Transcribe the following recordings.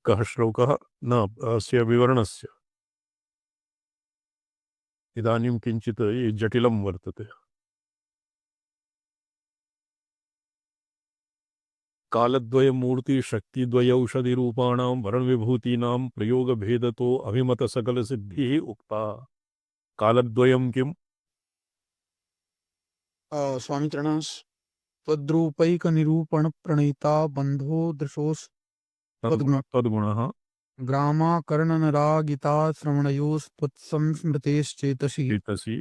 कः श्लोकः न अस्य विवरणस्य इदानीं किञ्चित् जटिलं वर्तते। कालद्वय मूर्ति शक्तिद्वय औषधिरूपाणां वर्णविभूतीनां प्रयोगभेदतो अभिमतसकलसिद्धिः उक्ता। कालद्वयं किम्? स्वामी चरणास त्वद्रूपैक निरूपण प्रणीता बंधो दृशोस त्वद्गुण तद्गुणः ग्रामाकर्णनरागिता श्रवणयोस्त्वत्संस्मृतेश्चेतसि चेतसि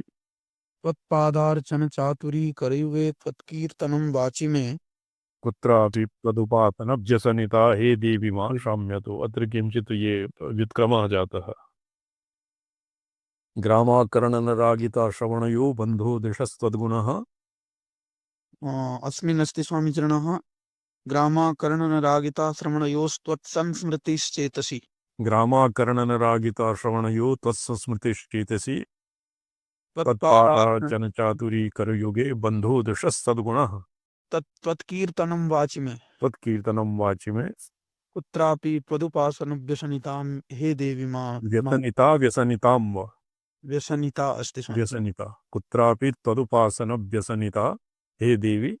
त्वत्पादार्चन चातुरी करयुगे त्वत्कीर्तनं वाचि मे कुत्रापि तदुपासनभ्यसनिता हे देवी मां शाम्यतो। अत्र किञ्चित् ये व्युत्क्रमः जातः। ग्रामाकर्णनरागिता श्रवणयो बन्धो दिशस्त्वद्गुणः अस्मिन् अस्ति स्वामी चरणः ग्रामाकर्णनरागिता श्रवणयोस्त्वत्संस्मृतिश्चेतसि ग्रामाकर्णनरागिता श्रवणयो त्वत्संस्मृतिश्चेतसि त्वत्पादार्चन तत्पादार्चन चातुरी करयुगे बन्धो दिशस्त्वद्गुणः त्वत्कीर्तनं वाचि मे त्वत्कीर्तनं वाचि मे कुत्रापि त्वदुपासनभ्यसनितां हे देवी मां व्यसनिता व्यसनितां वा व्यसनिता अस्ति स्वामी व्यसनिता कुत्रापि तदुपासनभ्यसनिता हे देवी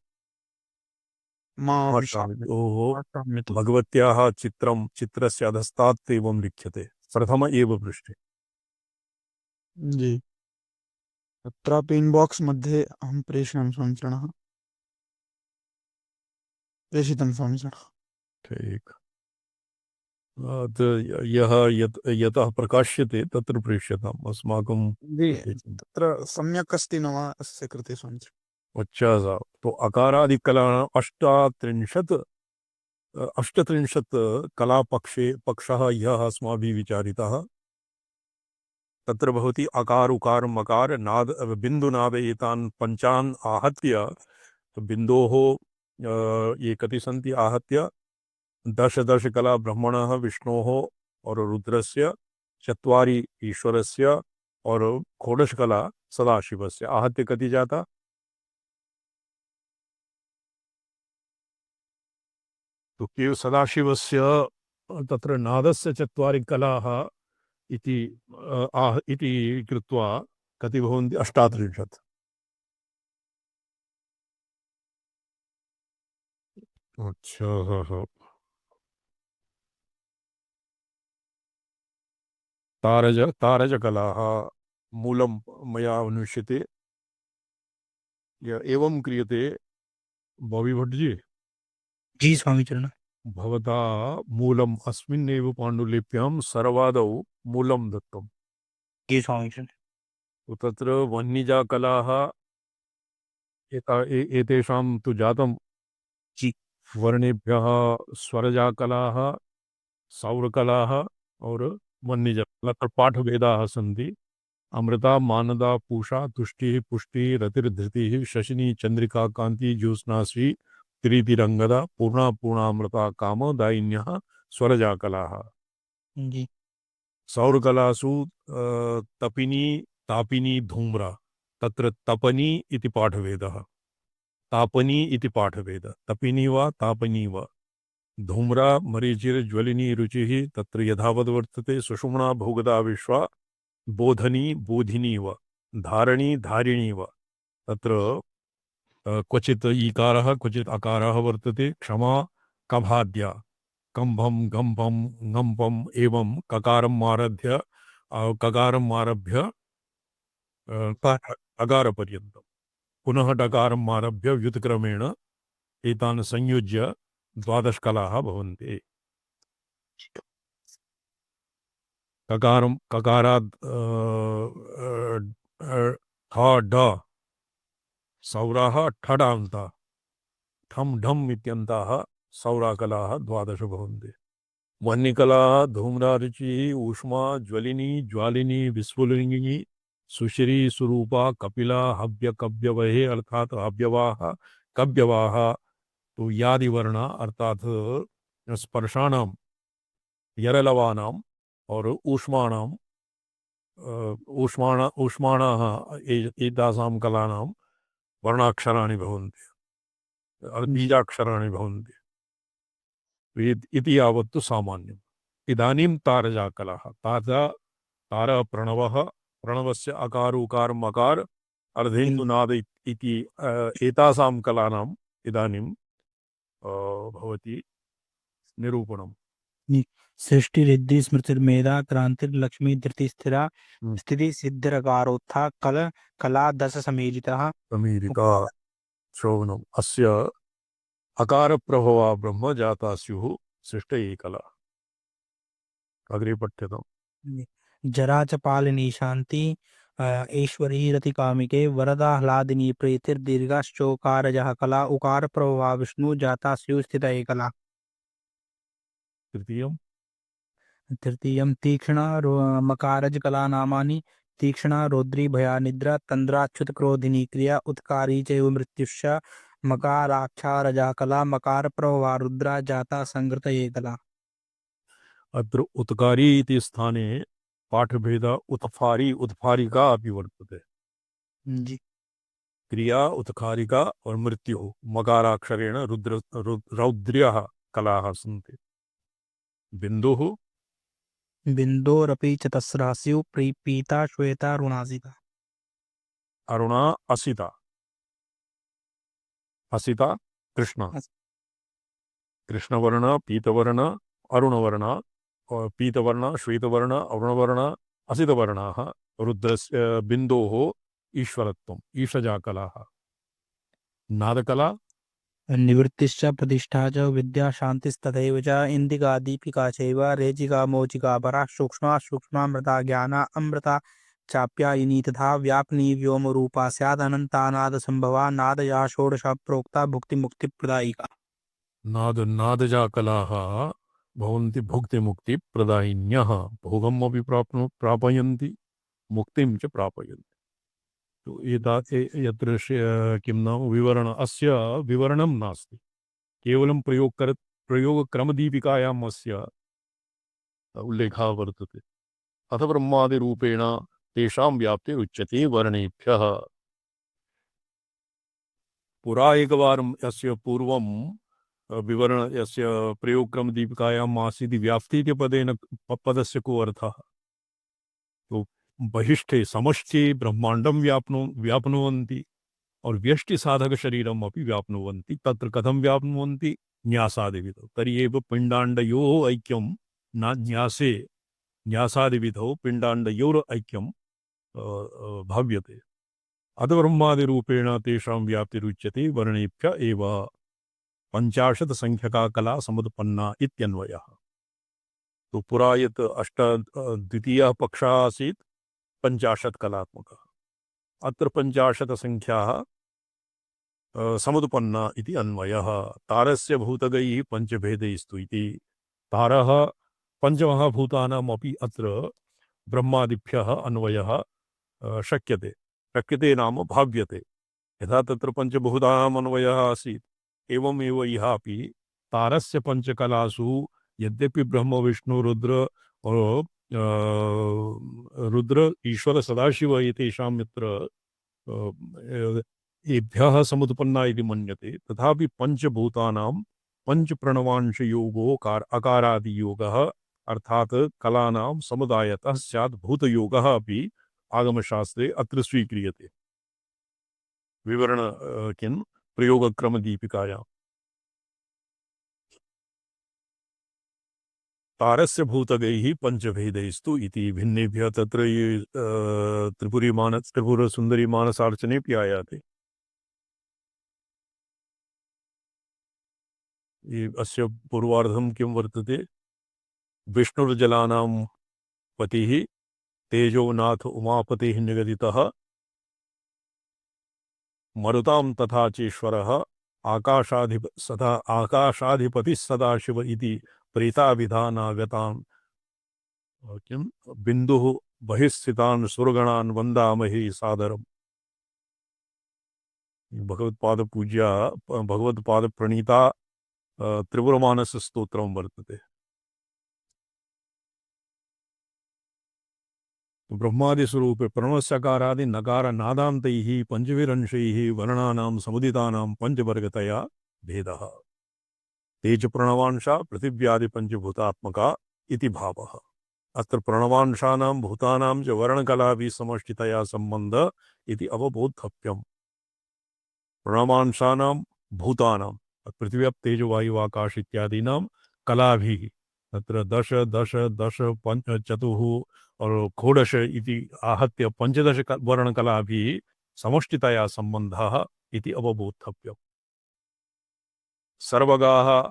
मां ओहो शाम्यतु। भगवत्याः चित्रं चित्रस्य अधस्तात् एवं लिख्यते प्रथम एव पृष्ठे। जी तत्रापि इन्बाक्स् मध्ये अहं प्रेषयामि स्वामी चरणः प्रेषितं स्वामी चरणः ठीक यः यतः प्रकाश्यते तत्र प्रेष्यताम् अस्माकं। जी तत्र सम्यक् अस्ति न वा अस्य कृते स्वामी चरणः अच्छा साहब तो अकारादिकलानाम् अष्टत्रिंशत् कलापक्षे पक्षः यः अस्माभिः विचारितः तत्र भवति अकार उकार मकार नाद बिन्दुनाद एतान् पञ्चान् आहत्य बिन्दोः ये कति सन्ति आहत्य दश कला ब्रह्मणः विष्णोः और रुद्रस्य चत्वारि ईश्वरस्य और षोडश कला सदाशिवस्य आहत्य कति जाता? तो केव सदाशिवस्य तत्र नादस्य चत्वारि कलाः इति इति कृत्वा कति भवन्ति? 38। अच्छा तारजकलाः मूलं मया अनुष्यते एवं क्रियते। बॉबी भट्ट जी जी स्वामी चरण भवता मूलम् अस्मिन्नेव पाण्डुलिप्यां सर्वादौ मूलं दत्तम्। जी स्वामी चरण तो तत्र वह्निजाकलाः एतेषां तु जातं जी वर्णेभ्यः स्वरजाकलाः सौरकलाः और वह्निजाकलाः तत्र पाठभेदाः सन्ति। अमृता मानदा पूषा तुष्टिः पुष्टिः रतिर्धृतिः शशिनी चंद्रिका कांति ज्योत्स्नाश्री त्रितिरंगदा पूर्णा पूर्णामृता कामदायिन्यः स्वरजाकलाः। जी सौरकलासु तपिनी तापिनी धूम्रा तत्र तपनी इति पाठभेदः तापनी इति पाठभेदः तपिनी वा तापनी वा धूम्रा मरीचिर्ज्वलिनी रुचिः तत्र यथावद् वर्तते सुषुम्ना भोगदा विश्वा बोधनी बोधिनी व धारणी धारिणी व तत्र क्वचित् ईकारः क्वचित् अकारः वर्तते क्षमा कभाद्या कम्भं गम्भं ngम्भं एवं ककारम् आरभ्य अगारपर्यन्तं पुनः डकारम् आरभ्य व्युत्क्रमेण एतान् संयुज्य 12 कलाः भवन्ति। ककारात् ठ ड सौराः ठडान्ताः ठम ढम इत्यन्ताः सौराकलाः 12 भवन्ति। वह्निकलाः धूम्रा रुचिः ऊष्मा ज्वलिनी ज्वालिनी विस्फुलिनी सुश्री सुरूपा कपिला हव्य कव्यवहे अर्थात हव्यवाह कव्यवाह तो यादिवर्ण अर्थात स्पर्शाणां यरलवानां और ऊष्माणाः एतासां कलानां वर्णाक्षराणि भवन्ति बीजाक्षराणि भवन्ति इति यावत्तु सामान्यम्। इदानीं तारजा कलाः तार प्रणवः प्रणवस्य अकार उकार मकार अर्धेन्दुनाद इति एतासां कलानाम् इदानीं भवति निरूपणम्। सृष्टिरिद्धि स्मृतिर्मेधा क्रांतिर्लक्ष्मी धृति स्थिरा स्थिति सिद्धिरकारोत्था कला दश समीरितः समीरिता श्रवणम् अस्य अकार प्रभवा ब्रह्म जाता स्युः सृष्टये कला। अग्रे पठ्यताम्। जरा च पालिनी शांति ऐश्वरी रति कामिके वरदाह्लादिनी प्रीतिर्दीर्घश्चोकारजः कला उकार प्रभवा विष्णु जाता स्युः स्थित कला। तृतीयं तीक्ष्णा मकारज कला नामानि तीक्ष्णा रौद्री भया निद्रा तंद्राच्युत क्रोधिनी क्रिया उत्कारी चैव मृत्युश्च मकाराक्षारजा कला मकार प्रभवा रुद्रा जाता संगृत कला। अत्र उत्कारी इति स्थाने पाठभेद उत्फारी उत्फारिका अपि वर्तते। जी क्रिया उत्कारिका और मृत्यु मकाराक्षरेण रौद्र्यः कलाः सन्ति। बिन्दुः बिन्दोरपि च तस्रा स्युः पीता श्वेता रुणासिता। अरुणा असिता असिता कृष्ण कृष्णवर्ण पीतवर्ण अरुणवर्ण पीतवर्ण श्वेतवर्ण अरुणवर्ण असितवर्णाः रुद्रस्य बिन्दोः ईश्वरत्वम् ईशजा कलाः। नादकला निवृत्तिश्च प्रतिष्ठा च विद्या शान्तिस्तथैव च इंदिका दीपिका चैव रेचिका मोचिका परा सूक्ष्मा सूक्ष्मामृता ज्ञाना अमृता चाप्यायिनी तथा व्यापिनी व्योमरूपा स्यात् अनन्ता नादसम्भवा नादया षोडश प्रोक्ता भुक्तिमुक्तिप्रदायिका। नादजा कलाः भवन्ति भुक्तिमुक्तिप्रदायिन्यः भोगम् अपि प्रापयन्ति मुक्तिं च प्रापयन्ति। तो यत्र किं नाम विवरण अस्य विवरणं नास्ति केवलं प्रयोगक्रमदीपिकायाम् अस्य उल्लेखः वर्तते। अथ ब्रह्मादिरूपेण तेषां व्याप्तिरुच्यते वर्णेभ्यः। पुरा एकवारं यस्य पूर्वं विवरण यस्य प्रयोगक्रमदीपिकायाम् आसीत् व्याप्ति इति पदेन पदस्य को अर्थः। तो बहिष्ठे समष्टे ब्रह्मांडं व्याप्नुवन्ति और व्यष्टि साधक शरीरम् अपि व्याप्नुवन्ति। तत्र कथं व्याप्नुवन्ति न्यासादिविधौ। तर्हि एव पिण्डाण्डयोः ऐक्यं न न्यासे न्यासादिविधौ पिण्डाण्डयोः ऐक्यं भाव्यते। अथ ब्रह्मादिरूपेण तेषां व्याप्तिरुच्यते वर्णेभ्य एव। 50 संख्यका कला समुत्पन्ना इत्यन्वयः। तो पुरा यत् द्वितीयः पक्षः आसीत् 50 कलात्मकः। अत्र 50 संख्याः समुत्पन्ना इति अन्वयः। तारस्य भूतगैः पञ्चभेदैस्तु इति तारः पञ्चमहाभूतानाम् अपि अत्र ब्रह्मादिभ्यः अन्वयः शक्यते नाम भाव्यते। यथा तत्र पञ्चभूतानाम् अन्वयः आसीत् एवमेव इह अपि तारस्य पञ्चकलासु यद्यपि ब्रह्म विष्णु रुद्र ईश्वर सदाशिव एतेषां यत्र एभ्यः समुत्पन्ना इति मन्यते तथापि पञ्चभूतानां पञ्चप्रणवांशयोगो अकारादियोगः अर्थात् कलानां समुदायतः स्यात् भूतयोगः अपि आगमशास्त्रे अत्र स्वीक्रियते। विवरण किं प्रयोगक्रमदीपिकायां तारस्य भूतगैः पञ्चभेदैस्तु इति भिन्नेभ्यः तत्र त्रिपुरसुन्दरी मानसार्चनेऽपि आयाति। अस्य पूर्वार्धं किं वर्तते विष्णुर्जलानां पतिः तेजोनाथ उमापतिः निगदितः मरुतां तथा चेश्वरः आकाशाधिपतिः सदाशिव इति प्रेताभिधानागतान् किं बिन्दुः बहिस्थितान् सुरगणान् वन्दामहे सादरम्। भगवत्पादप्रणीता त्रिपुरमानस स्तोत्रं वर्तते। ब्रह्मादिस्वरूपे प्रणवस्यकारादि नकार नादान्तैः पञ्चविरंशैः वर्णानां समुदितानां पञ्चवर्गतया भेदः। तेज प्रणवांशा पृथिव्यादि पंचभूतात्मका इति भावः। अत्र प्रणवांशानां भूतानां च वर्णकलाभिः समष्टितया सम्बन्ध इति अवबोद्धव्यम्। प्रणवांशानां भूतानां पृथिव्यां तेजो वायु आकाश इत्यादीनां कलाभिः, तत्र दश दश दश पंच चतुः और षोडश इति आहत्य पंचदश वर्णकलाभिः समष्टितया सम्बन्धः इति अवबोद्धव्यम्। सर्वगाः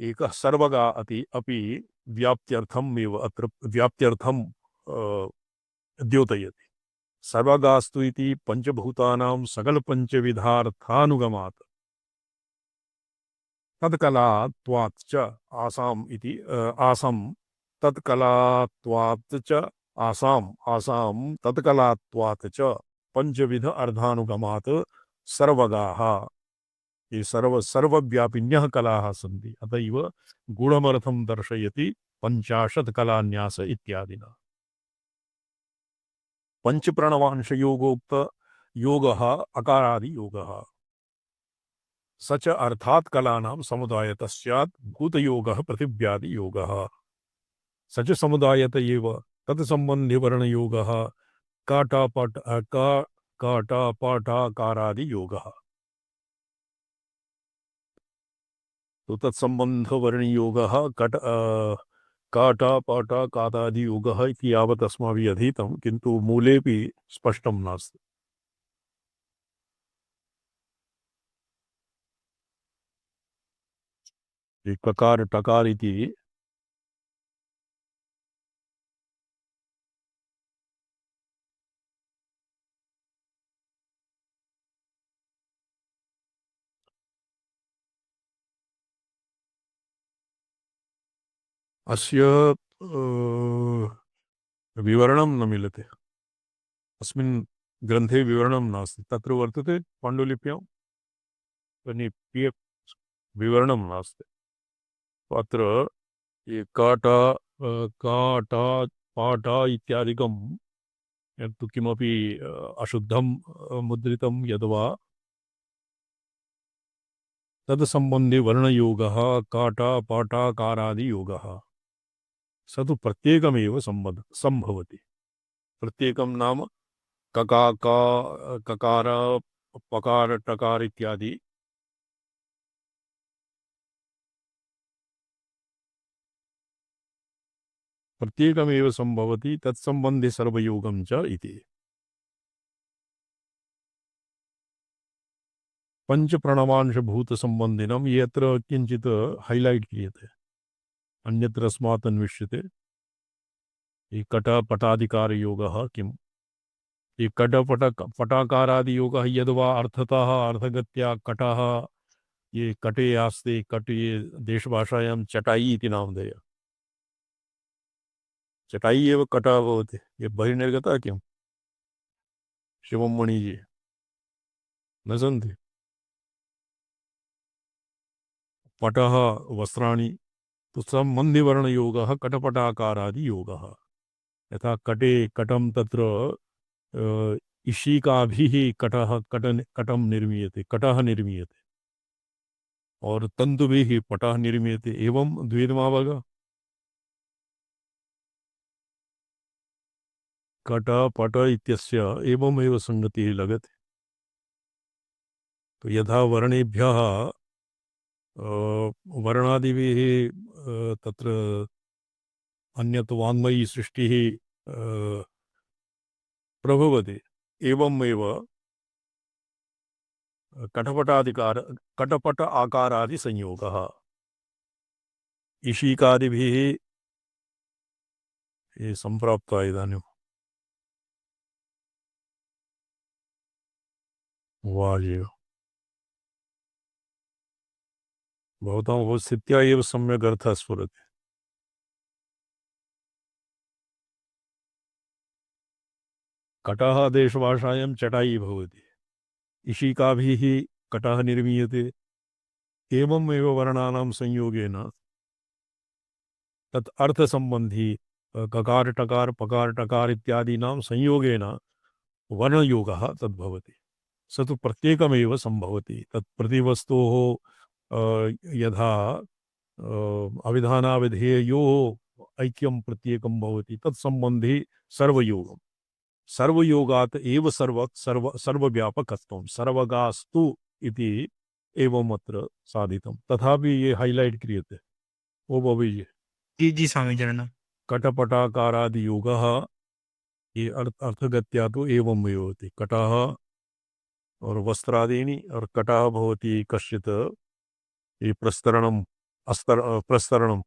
एकः सर्वगा अपि व्याप्त्यर्थमेव अत्र व्याप्त्यर्थं द्योतयति। सर्वगास्तु इति पंचभूतानां सकलपंचविधार्थानुगमात् तत्कलात्वात् च आसाम् इति आसम् तत्कलात्वात् च आसाम् तत्कलात्वात् च पंचविध अर्धानुगमात् सर्वगाः, ये सर्वव्यापिन्यः कलाः सन्ति। अतएव गुणमर्थं दर्शयति पंचाशत् कलान्यास इत्यादिना। पंचप्रणवांश योगोक्त योगः अकारादि योगः। स च अर्थात् कलानां समुदायतः स्यात् भूतयोगः पृथिव्यादि योगः। स च समुदायत एव तत्सम्बन्धि वर्णयोगः काटापाठाकारादि योगः। तो तत्सम्बन्ध वर्णयोगः काटापाठाकारादि योगः इति यावत् अस्माभिः अधीतं, किन्तु मूलेपि स्पष्टं नास्ति। ककार टकार इति अस्य विवरणं न मिलते। अस्मिन् ग्रन्थे विवरणं नास्ति। तत्र वर्तते पाण्डुलिप्यां विवरणं नास्ति। अत्र ये काटा पाटा इत्यादिकं यत्तु किमपि अशुद्धं मुद्रितं यद्वा तत्सम्बन्धि वर्णयोगः काटापाठाकारादि योगः स तु प्रत्येकमेव सम्भवति। प्रत्येकं नाम ककार पकार टकार इत्यादि प्रत्येकमेव सम्भवति तत्सम्बन्धि सर्वयोगं च इति। पंचप्रणवांशभूतसम्बन्धिनं यत्र किञ्चित् हैलैट् क्रियते, अन्यत्र अस्मात् अन्विष्यते। ये कटपटादिकारयोगः किम्? ये कटपटाकारादियोगः यद्वा अर्थतः अर्थगत्या कटः, ये कटे आस्ते, कट ये देशभाषायां चटाई इति नामधेय। चटाई एव कटः भवति। ये बहिर्निर्गतः किम्? शिवमणि जी न सन्ति। पटः वस्त्राणि, तो सम्बन्धिवर्णयोगः कटपटाकारादि योगः। यथा कटे कटं तत्र इशिकाभिः कटं निर्मीयते, कटः निर्मीयते, और तन्तुभिः पटः निर्मीयते। एवं द्विविधमावग कट पट इत्यस्य एवमेव संगतिः लगति। तो यथा वर्णेभ्यः वर्णादिभिः तत्र अन्यत् वाङ्मयी सृष्टिः प्रभवति, एवमेव कटपट आकारादि संयोगः इशिकादिभिः ये सम्प्राप्तः इदानीं। वाजेव भवताम् उपस्थित्या एव सम्यक् अर्थः स्फुरति। कटः देशभाषायां चटाई भवति, इशिकाभिः कटः निर्मीयते। एवमेव वर्णानां संयोगेन तत् अर्थसम्बन्धी ककार टकार पकार टकार इत्यादीनां संयोगेन वर्णयोगः तद्भवति। स तु प्रत्येकमेव सम्भवति। तत् प्रतिवस्तोः यथा अविधानाविधेययोः ऐक्यं प्रत्येकं भवति तत्सम्बन्धि सर्वयोगम् सर्वयोगात् एव सर्वव्यापकत्वं सर्वगास्तु इति एवम् अत्र साधितं तथापि ये हाइलाइट क्रियते वो भविष्य जी स्वामी चरण। कटपटाकारादि योगः ये अर्थगत्या तो एवं भवति कटः और वस्त्रादीनि और कटः भवति कश्चित् ये प्रस्तरणम् प्रस्तरणं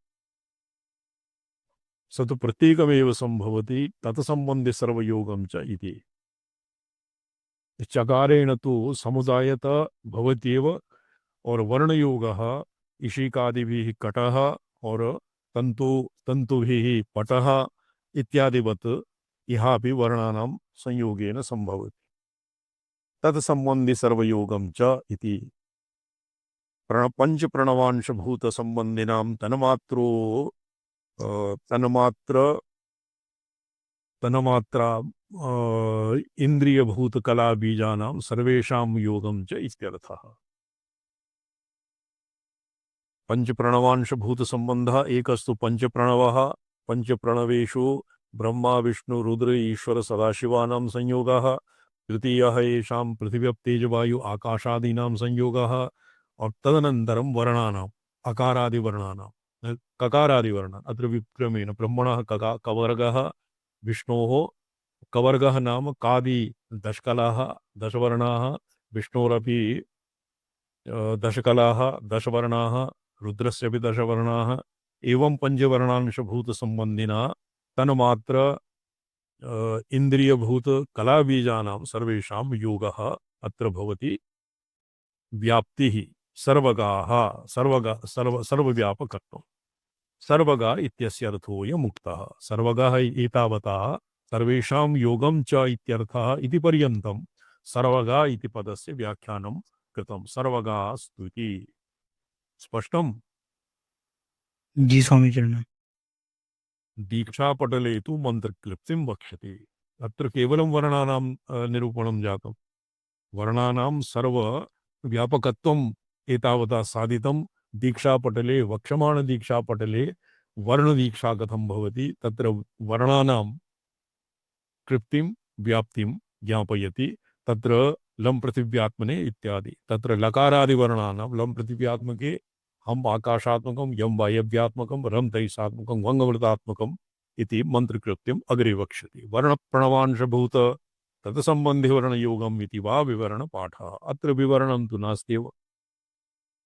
स तु प्रत्येकमेव सम्भवति तत्सम्बन्धि सर्वयोगं च इति चकारेण तु समुदायत भवत्येव और वर्णयोगः इशिकादिभिः कटः और तन्तुभिः पटः इत्यादिवत् इहापि वर्णानां संयोगेन सम्भवति तत्सम्बन्धि सर्वयोगं च इति पंच प्रणवांशभूत संबंधिनां तन्मात्रो तन्मात्रा इंद्रियभूत कला बीजानां सर्वेषां योगं च इत्यर्थः पंच प्रणवांशभूत संबंधः एकस्तु पंच प्रणवः पंच प्रणवेषु ब्रह्मा विष्णु रुद्र ईश्वर सदाशिवानां संयोगः तृतीयः येषां पृथिव्यप् तेजवायु आकाशादीनां संयोगः और तदनन्तरं वर्णानाम् अकारादिवर्णानां ककारादिवर्णान् अत्र विक्रमेण ब्रह्मणः कवर्गः विष्णोः कवर्गः नाम कादि दशकलाः दशवर्णाः विष्णोरपि दशकलाः दशवर्णाः रुद्रस्यपि दशवर्णाः एवं पंचवर्णांशभूतसम्बन्धिना तन्मात्र इन्द्रियभूत कलाबीजानां सर्वेषां योगः अत्र भवति व्याप्तिः सर्वव्यापकत्वं सर्वगा इत्यस्य अर्थोऽयम् उक्तः सर्वगः एतावता सर्वेषां योगं च इत्यर्थः इति पर्यन्तं सर्वगा इति पदस्य व्याख्यानं कृतं सर्वगा स्तुति स्पष्टं जी स्वामी चरण। दीक्षापटले तु मन्त्रक्लृप्तिं वक्ष्यते अत्र केवलं वर्णानां निरूपणं जातं वर्णानां सर्वव्यापकत्वम् एतावता साधितं दीक्षापटले वक्ष्यमाण दीक्षापटले वर्णदीक्षा कथं भवति तत्र वर्णानां कृप्तिं व्याप्तिं ज्ञापयति तत्र लम पृथिव्यात्मने इत्यादि तत्र लकारादिवर्णानां लम पृथिव्यात्मके हम आकाशात्मकं यम वायव्यात्मकं रम तैसात्मकं वंगवृतात्मकम् इति मंत्रकृत्यम् अग्रे वक्ष्यति वर्णप्रणवांशभूत तत्सम्बन्धिवर्णयोगम् इति वा विवरणपाठः अत्र विवरणं तु नास्त्येव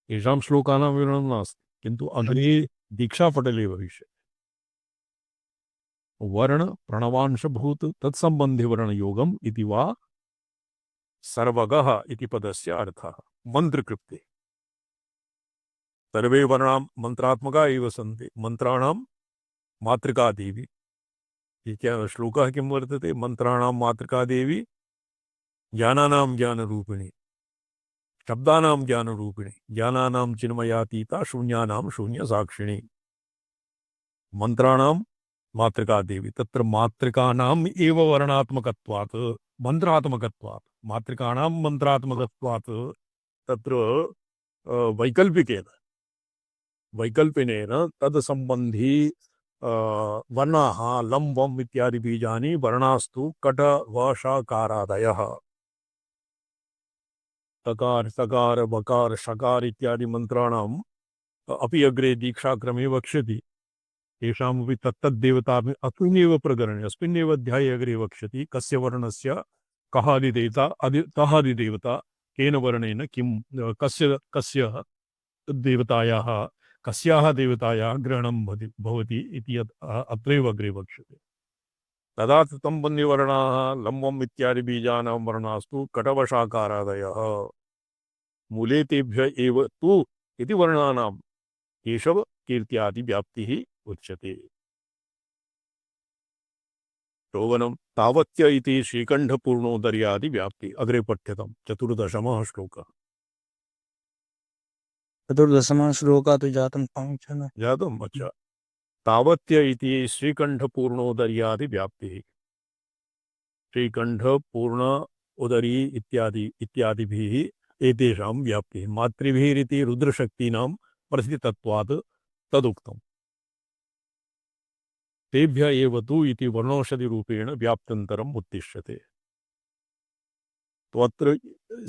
येषां श्लोकानां विवरणं नास्ति किन्तु अग्रे दीक्षापटले भविष्यति वर्ण प्रणवांशभूत तत्सम्बन्धिवर्णयोगम् इति वा सर्वगः इति पदस्य अर्थः मन्त्रकृप्ते सर्वे वर्णां मंत्रात्मका एव सन्ति मंत्राणां मातृका देवी इत्यादि श्लोकः किं वर्तते मंत्राणां मातृका देवी ज्ञानानां ज्ञानरूपिणी शब्दानां ज्ञानरूपिणी ज्ञानानां चिन्मयातीता शून्यानां शून्यसाक्षिणी मंत्राणां मातृका देवी तत्र मातृकानाम् एव वर्णात्मकत्वात् मंत्रात्मकत्वात् मातृकाणां मंत्रात्मकत्वात् तत्र वैकल्पिनेन तत्सम्बन्धी वर्णाः लम् वम् इत्यादि बीजानि वर्णास्तु कट वशाकारादयः तकार सकार बकार शकार इत्यादि मंत्राणाम् अपि अग्रे दीक्षाक्रमे वक्ष्यति तेषामपि तत्तद्देवता अस्मिन्नेव प्रकरणे अस्मिन्नेव अध्याये अग्रे वक्ष्यति कस्य वर्णस्य कः अधिदेवता केन वर्णेन किं कस्य देवतायाः कस्याः देवतायाः ग्रहणं भवति इति अत्रैव अग्रे वक्ष्यते तदा तम्बन्धिवर्णाः लम्बम् इत्यादि बीजानां वर्णास्तु कटवशाकारादयः मूले तेभ्य एव तु इति वर्णानां केशव कीर्त्यादि व्याप्तिः उच्यते श्रोवनं तावत्य इति श्रीकण्ठपूर्णोदर्यादि व्याप्ति अग्रे पठ्यतां चतुर्दशमः श्लोकः चतुर्दशमः श्लोकः तु जातं स्वामी चरण। जातम् अच्छा तावत्य इति श्रीकण्ठपूर्णोदर्यादि व्याप्तिः श्रीकण्ठपूर्ण उदरी इत्यादिभिः एतेषां व्याप्तिः मातृभिरिति रुद्रशक्तीनां प्रसिद्धत्वात् तदुक्तम् तेभ्य एव तु इति वर्णौषधि रूपेण व्याप्त्यन्तरम् उद्दिश्यते। तो अत्र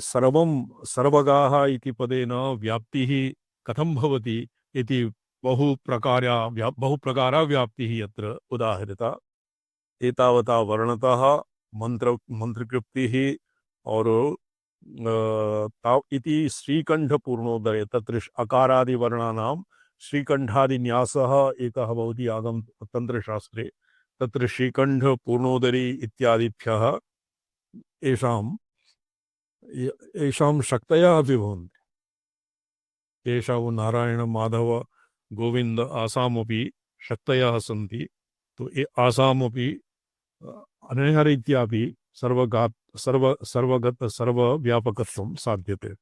सर्वं सर्वगाः इति पदेन व्याप्तिः कथं भवति इति बहुप्रकारा व्याप्तिः अत्र उदाहृता। एतावता वर्णतः मंत्रकृप्तिः और ताव इति श्रीकंठ पूर्णोदय तत्र अकारादि वर्णानां श्रीकंठादि न्यासः एकः भवति आगम तंत्रशास्त्रे। तत्र श्रीकंठ पूर्णोदरी इत्यादिभ्यः येषां शक्तयः अपि भवन्ति। केशव नारायण माधव गोविंद आसामपि शक्तयः सन्ति। तो ये आसामपि अनेन रीत्यापि सर्वगत सर्वव्यापकत्वं साध्यते।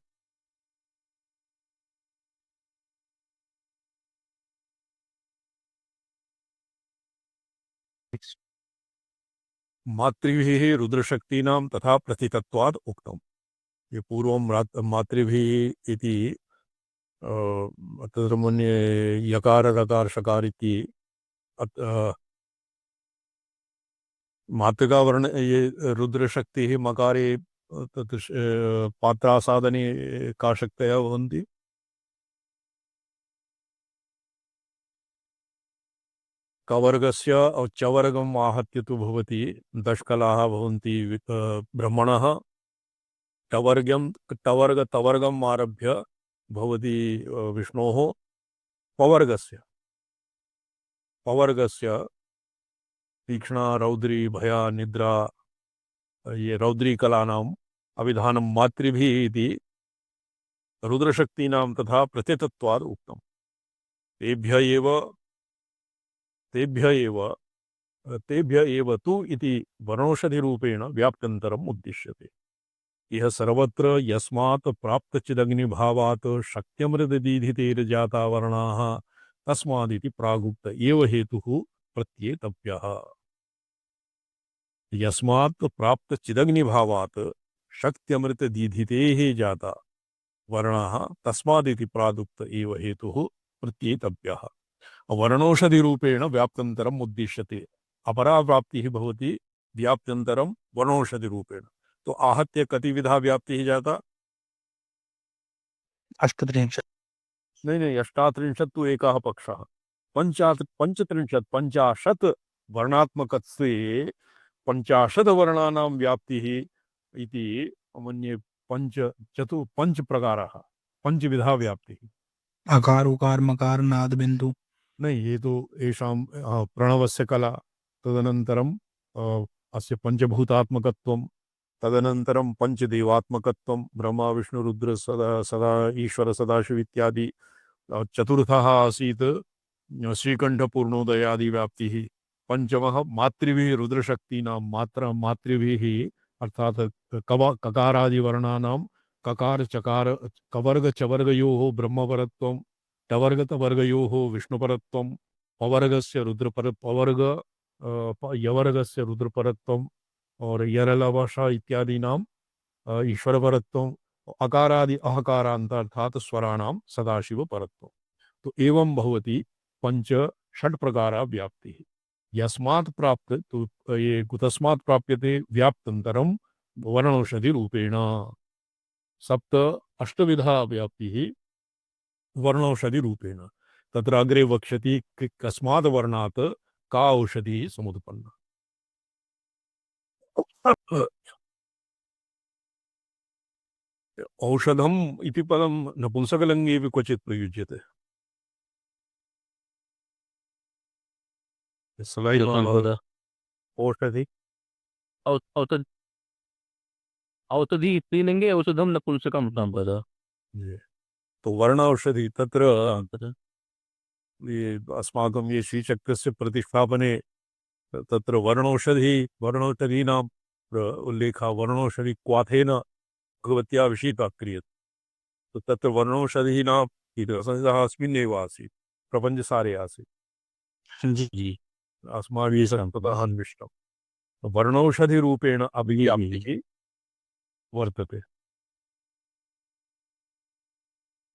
मातृभिः रुद्रशक्तीनां तथा प्रथितत्वात् उक्तम्। ये पूर्वं मातृभिः इति तत्र मन्ये यकार रकार शकार इति मातृका वर्ण ये रुद्रशक्तिः मकारे तत् पात्रासादने का शक्तयः भवन्ति। कवर्गस्य चवर्गम् आहत्य तु भवति दशकलाः भवन्ति ब्रह्मणः। तवर्गम् आरभ्य भवति विष्णोः पवर्गस्य तीक्ष्णा रौद्री भया निद्रा ये रौद्री कलानाम् अभिधानं मातृभिः इति रुद्रशक्तीनां तथा प्रत्यतत्वात् उक्तम्। तेभ्य एव तु इति वर्णौषधिरूपेण व्याप्त्यन्तरम् उद्दिश्यते। यह सर्वत्र यस्मात् प्राप्तचिदग्निभावात् शक्त्यमृतदीधितेर्जाता वर्णाः तस्मादिति प्रागुक्त एव हेतुः प्रत्येतव्यः। यस्मात् प्राप्तचिदग्निभावात् शक्त्यमृतदीधितेः जाता वर्णाः तस्मादिति प्रागुक्त एव हेतुः प्रत्येतव्यः। वर्णौषधिरूपेण व्याप्त्यन्तरम् उद्दिश्यते। अपरा प्राप्तिः भवति व्याप्त्यन्तरं वर्णौषधिरूपेण। तो आहत्य कति विधा व्याप्तिः जाता? 38। नहीं 38 तु एकः पक्षः। 50 वर्णात्मकत्वे 50 वर्णानां व्याप्तिः इति मन्ये पंच प्रकाराः, पंचविधा व्याप्तिः। अकार उकार मकार नाद बिंदु। नहीं, ये तो येषां प्रणवस्य कला, तदनन्तरं अस्य पंचभूतात्मकत्वं, तदनन्तरं पंचदेवात्मकत्वं ब्रह्मा विष्णु रुद्र सदा ईश्वर सदाशिव इत्यादि। चतुर्थः आसीत् श्रीकंठपूर्णोदयादि व्याप्तिः। पंचमः मातृभिः रुद्रशक्तीनां मातृभिः अर्थात ककारादि वर्णानां ककार चकार कवर्ग चवर्गयोः ब्रह्मपरत्वं, टवर्गतवर्गयोः विष्णुपरत्वं, पवर्गस्य यवर्गस्य रुद्रपरत्वं और यरलवश इत्यादीनां ईश्वरपरत्वं, अकारादि अहकारान्त अर्थात स्वराणां सदाशिव परत्वं। तो एवं भवति पंच षट प्रकारा व्याप्तिः। यस्मात् प्राप्त तो ये कुतस्मात् प्राप्यते व्याप्तन्तरं वर्णौषधि रूपेण। सप्त अष्टविधा व्याप्तिः वर्णौषधि रूपेण। तत्र अग्रे वक्ष्यति कस्मात् वर्णात् का औषधिः समुत्पन्ना। औषधम् इति पदं नपुंसकलिङ्गेऽपि क्वचित् प्रयुज्यते। औषधि औषधि स्त्रीलिंगे औषधम नपुंसकम संपदा। तो वर्ण औषधि तत्र ये अस्माकं ये श्रीचक्रस्य प्रतिष्ठापने तत्र वर्णौषधीनां उल्लेखः वर्णौषधि क्वाथेन भगवत्या अभिषेकः क्रियते। तो तत्र वर्णौषधीनां संहिता अस्मिन्नेव आसीत्, प्रपञ्चसारे आसीत्। जी अस्माभिः ततः अन्विष्टम्। वर्णौषधिरूपेण अभिव्याप्तिः वर्तते।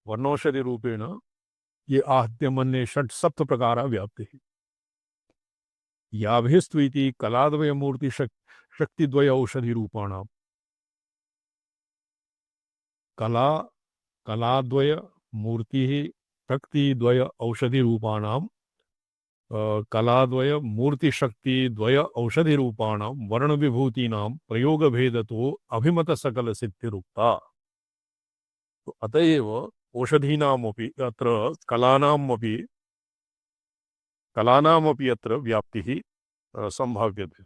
वर्णौषधिरूपेण ये आहत्य मन्ये षट् सप्त प्रकारा व्याप्तिः। याभिस्तु इति कलाद्वय मूर्ति शक्तिद्वय औषधि रूपाणाम कला कलाद्वय मूर्ति शक्तिद्वय औषधि रूपाणाम कलाद्वय मूर्ति शक्तिद्वय औषधि रूपाणाम वर्ण विभूतीनां प्रयोग भेदतो अभिमत सकल सिद्धिरुक्ता। तो अतएव औषधीनामपि अत्र कलानामपि अत्र व्याप्तिः संभाव्यते।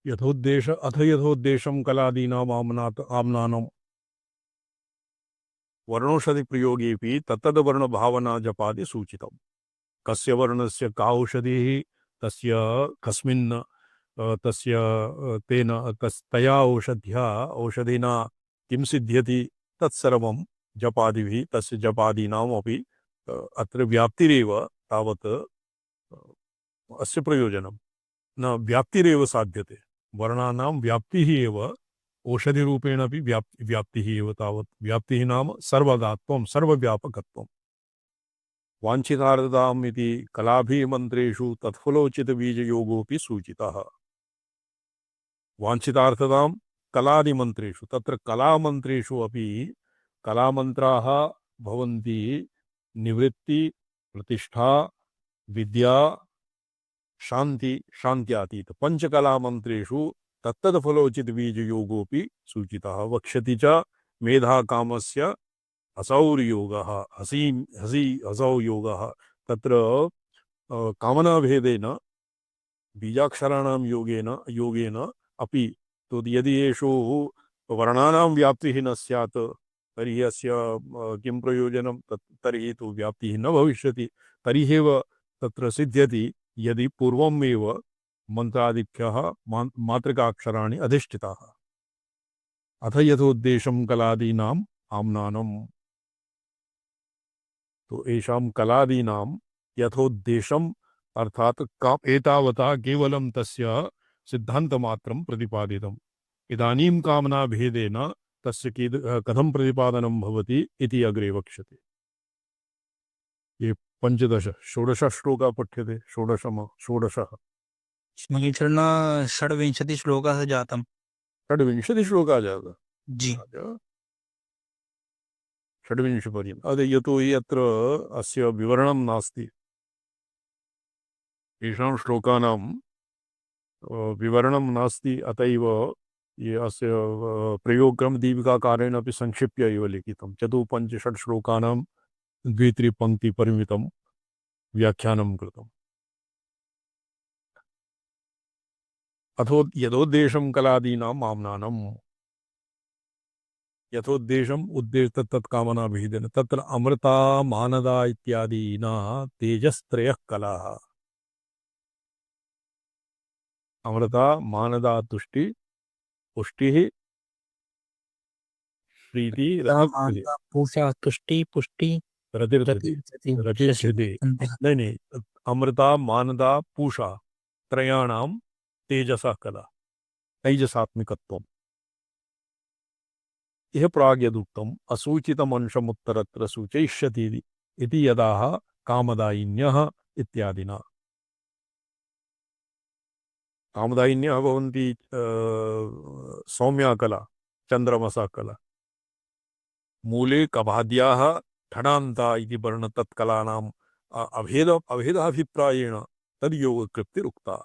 यथोद्देशं कलादीनाम् आम्नानं वर्णौषधि प्रयोगेऽपि तत्तद्वर्ण भावना जपादि सूचितम्। कस्य वर्णस्य का औषधिः तस्य कस्मिन् तस्य तेन तया औषधिना किं सिद्ध्यति तत्सर्वं जपादिभिः तस्य जपादीनामपि अत्र व्याप्तिरेव तावत् अस्य प्रयोजनं न व्याप्तिरेव साध्यते। वर्णानां व्याप्तिः एव औषधिरूपेण अपि व्याप्तिः एव तावत् व्याप्तिः नाम सर्वदात्वं सर्वव्यापकत्वं। वाञ्छितार्थताम् इति कलाभिः मन्त्रेषु तत्फलोचितबीजयोगोऽपि सूचितः। वाञ्छितार्थतां कलादिमन्त्रेषु तत्र कलामन्त्रेषु अपि कलामन्त्राः भवन्ति निवृत्ति प्रतिष्ठा विद्या शांति शांत्यातीत पंचकलामंत्रेषु तत्तदफलोचितबीजयोगोऽपि सूचितः। वक्ष्यति च मेधा कामस्य असौर्योगः हसौ योगः। तत्र कामनाभेदेन बीजाक्षराणां योगेन अपि तो यदि येषु वर्णानां व्याप्तिः न स्यात् तर्हि अस्य किं प्रयोजनं तर्हि तु व्याप्तिः न भविष्यति। तर्ह्येव तत्र सिद्ध्यति यदि पूर्वमेव मंत्रादिभ्यः मातृकाक्षराणि अधिष्ठिताः। अथ यथोद्देशं कलादीनाम् आम्नानम् तो एषां कलादीनां यथोद्देशम् अर्थात एतावता केवलं तस्य सिद्धान्तमात्रं प्रतिपादितम्। इदानीं कामना भेदेन तस्य कथं प्रतिपादनं भवति इति अग्रे वक्ष्यते। ये 15 श्लोका पठ्यते। षोडशः षड्विंशति श्लोकः जातम्। 25 श्लोका जाता जी। 26 पर्यन्तम्। यतो हि अत्र अस्य विवरणं नास्ति येषां श्लोकानां विवरणं नास्ति अतएव ये अस्य प्रयोगक्रम दीपिकाकारेण अपि संक्षिप्य एव लिखितं। 4-5-6 श्लोकानां 2-3 पंक्ति परिमितं व्याख्यानं कृतम्। अथो यथोद्देशं कलादीनाम् आम्नानम् यथोद्देशम् उद्देश्य तत्कामना भेदेन तत्र अमृता मानदा इत्यादीना तेजस्त्रयः कलाः। अमृता मानदा तुष्टि पुष्टिः प्रीति पूषा तुष्टि पुष्टि रतिर्थिति नहीं अमृता मानदा पूषा त्रयाणां तेजसः कला तैजसात्मिकत्वम्। यह प्राग्यदुक्तम् असूचितमंशमुत्तरत्र सूचयिष्यति इति यदाह कामदायिन्यः इत्यादिना। कामदायिन्यः भवन्ति सौम्या कला चंद्रमसा कला। मूले कबाद्याः ठणान्ता इति वर्ण तत्कलानाम् अभेदाभिप्रायेण तद्योगकृप्तिरुक्ता।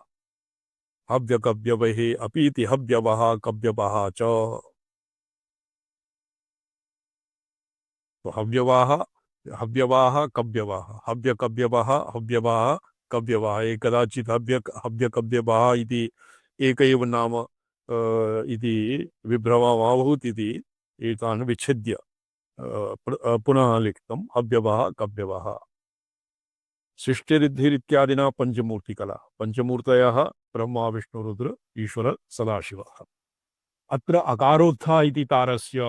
हव्यकव्यवहे अपीति हव्यवः कव्यवः च। तो हव्यवाः कव्यवाः हव्यकव्यवः हव्यवाः कव्यवाः ये कदाचित् हव्यकव्यवाः इति एक एव नाम इति विभ्रमः भवति इति एतान् विच्छिद्य पुनः लिखितम् अव्यवः कव्यवः सृष्टिरिद्धिरित्यादिना पंचमूर्तिकला पंचमूर्तयः ब्रह्मा विष्णुरुद्र ईश्वर सदाशिवः अत्र अकारोत्था इति तारस्य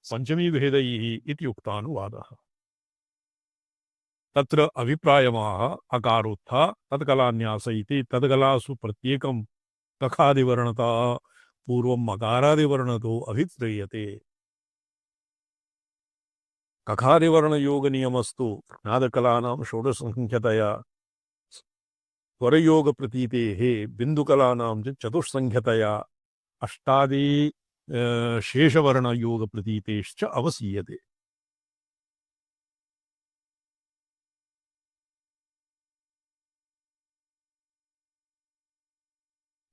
पंचमी भेदैः इति उक्तानुवादः तत्र अभिप्रायमाह अकारोत्था तत्कलान्यास इति तत्कलासु प्रत्येकं कखादिवर्णतः पूर्वं मकारादिवर्णतो अभिप्रेयते कखादिवर्ण नियमस्तु नादकलानां षोडशसंख्यतया स्वरयोग प्रतीतेः बिन्दुकलानां च चतुष्संख्यतया अष्टादि शेषवर्ण योग प्रतीतेश्च अवसीयते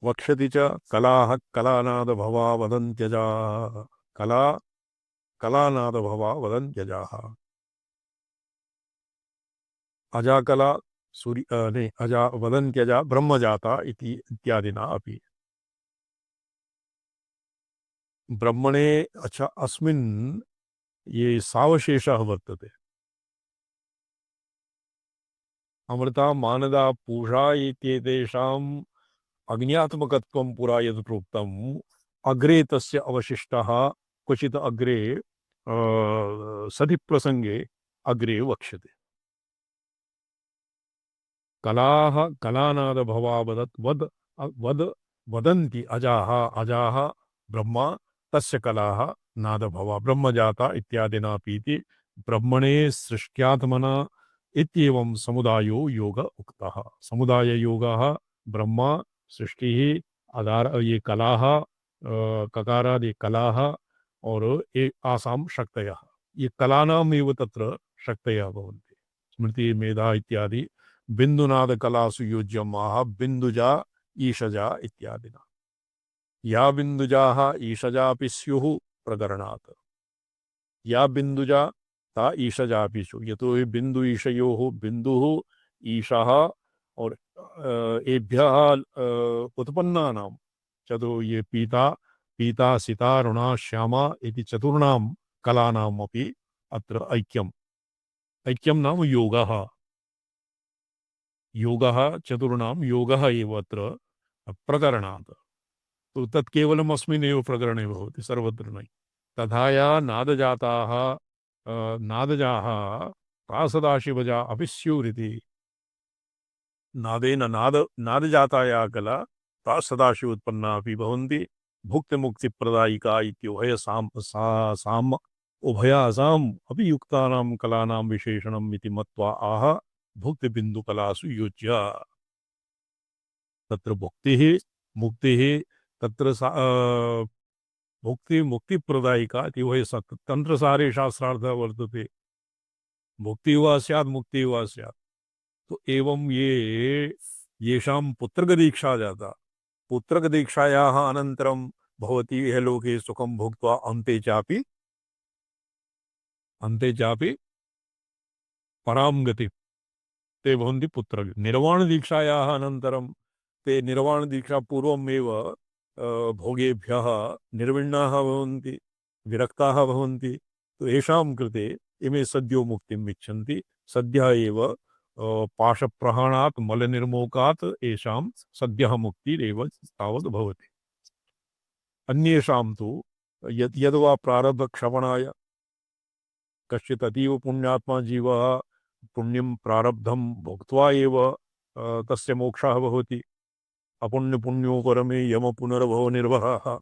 वक्षति च कलाः कलानादभवा वदन्त्यजाः कला कलानादभवा वदन्त्यजाः अजाकला सूर्य नहीं अजा वदन्त्यजा ब्रह्मजाता इति इत्यादिना अपि ब्रह्मणे अच्छा अस्मिन् ये सावशेषः वर्तते अमृता मानदा पूषा इत्येतेषाम् अग्न्यात्मकत्वं पुरा यद् प्रोक्तम् अग्रे तस्य अवशिष्टः क्वचित् अग्रे सति प्रसंगे अग्रे वक्ष्यते कलाः कलानादभवा वद वद वदन्ति अजाः अजाः ब्रह्मा तस्य कलाः नादभवा ब्रह्मजाता इत्यादिनापीति ब्रह्मणे सृष्ट्यात्मना इत्येवं समुदायो योग उक्तः समुदाय योगः ब्रह्मा सृष्टिः आधार ये कलाः ककारादि कलाः और ये आसां शक्तयः ये कलानामेव तत्र शक्तयः भवन्ति स्मृति मेधा इत्यादि बिंदुनाद कलासु योज्यमाः बिंदुजा ईशजा इत्यादिना या बिंदुजाः ईशजापि स्युः प्रकरणात् या बिंदुजा ता ईशजापि स्युः यतो हि बिंदु ईशयोः बिंदुः ईशः और एभ्यः उत्पन्नानां चतुर् ये पीता पीता सिता ऋणा श्यामा इति चतुर्णां कलानाम् अपि अत्र ऐक्यम् ऐक्यं नाम योगः योगः चतुर्णां योगः एव अत्र प्रकरणात् तो तत् केवलम् अस्मिन्नेव प्रकरणे भवति सर्वत्र न तथा या नादजाताः नादजाः प्रासदाशिवजा अपि स्युरिति नादेन नादजाताया कला प्रासदाशि उत्पन्ना अपि भवन्ति भुक्तिमुक्तिप्रदायिका साम उभयासाम् अपि युक्तानां कलानां विशेषणम् इति मत्वा आह भुक्तिबिन्दुकलासु युज्य तत्र भुक्तिः मुक्तिः तत्र भुक्ति मुक्तिप्रदायिका इति तन्त्रसारे शास्त्रार्थः वर्तते भुक्तिः वा स्यात् मुक्तिः वा स्यात् तो एवं येषां पुत्रकदीक्षा जाता पुत्रकदीक्षायाः अनन्तरं भवति इह लोके सुखं भुक्त्वा अन्ते चापि परां गतिं ते भवन्ति पुत्र निर्वाणदीक्षायाः अनन्तरं ते निर्वाणदीक्षा पूर्वमेव भोगेभ्यः निर्विण्णाः भवन्ति विरक्ताः भवन्ति तो येषां कृते इमे सद्यो मुक्तिम् इच्छन्ति सद्यः एव पाशप्रहाणात् मलनिर्मोकात् येषां सद्यः मुक्तिरेव तावत् भवति अन्येषां तु यद्वा प्रारब्धक्षपणाय कश्चित् अतीव पुण्यात्मा जीवः पुण्यं प्रारब्धं भुक्त्वा एव तस्य मोक्षः भवति अपुण्यपुण्यो परमे यम पुनर्भव निर्वहः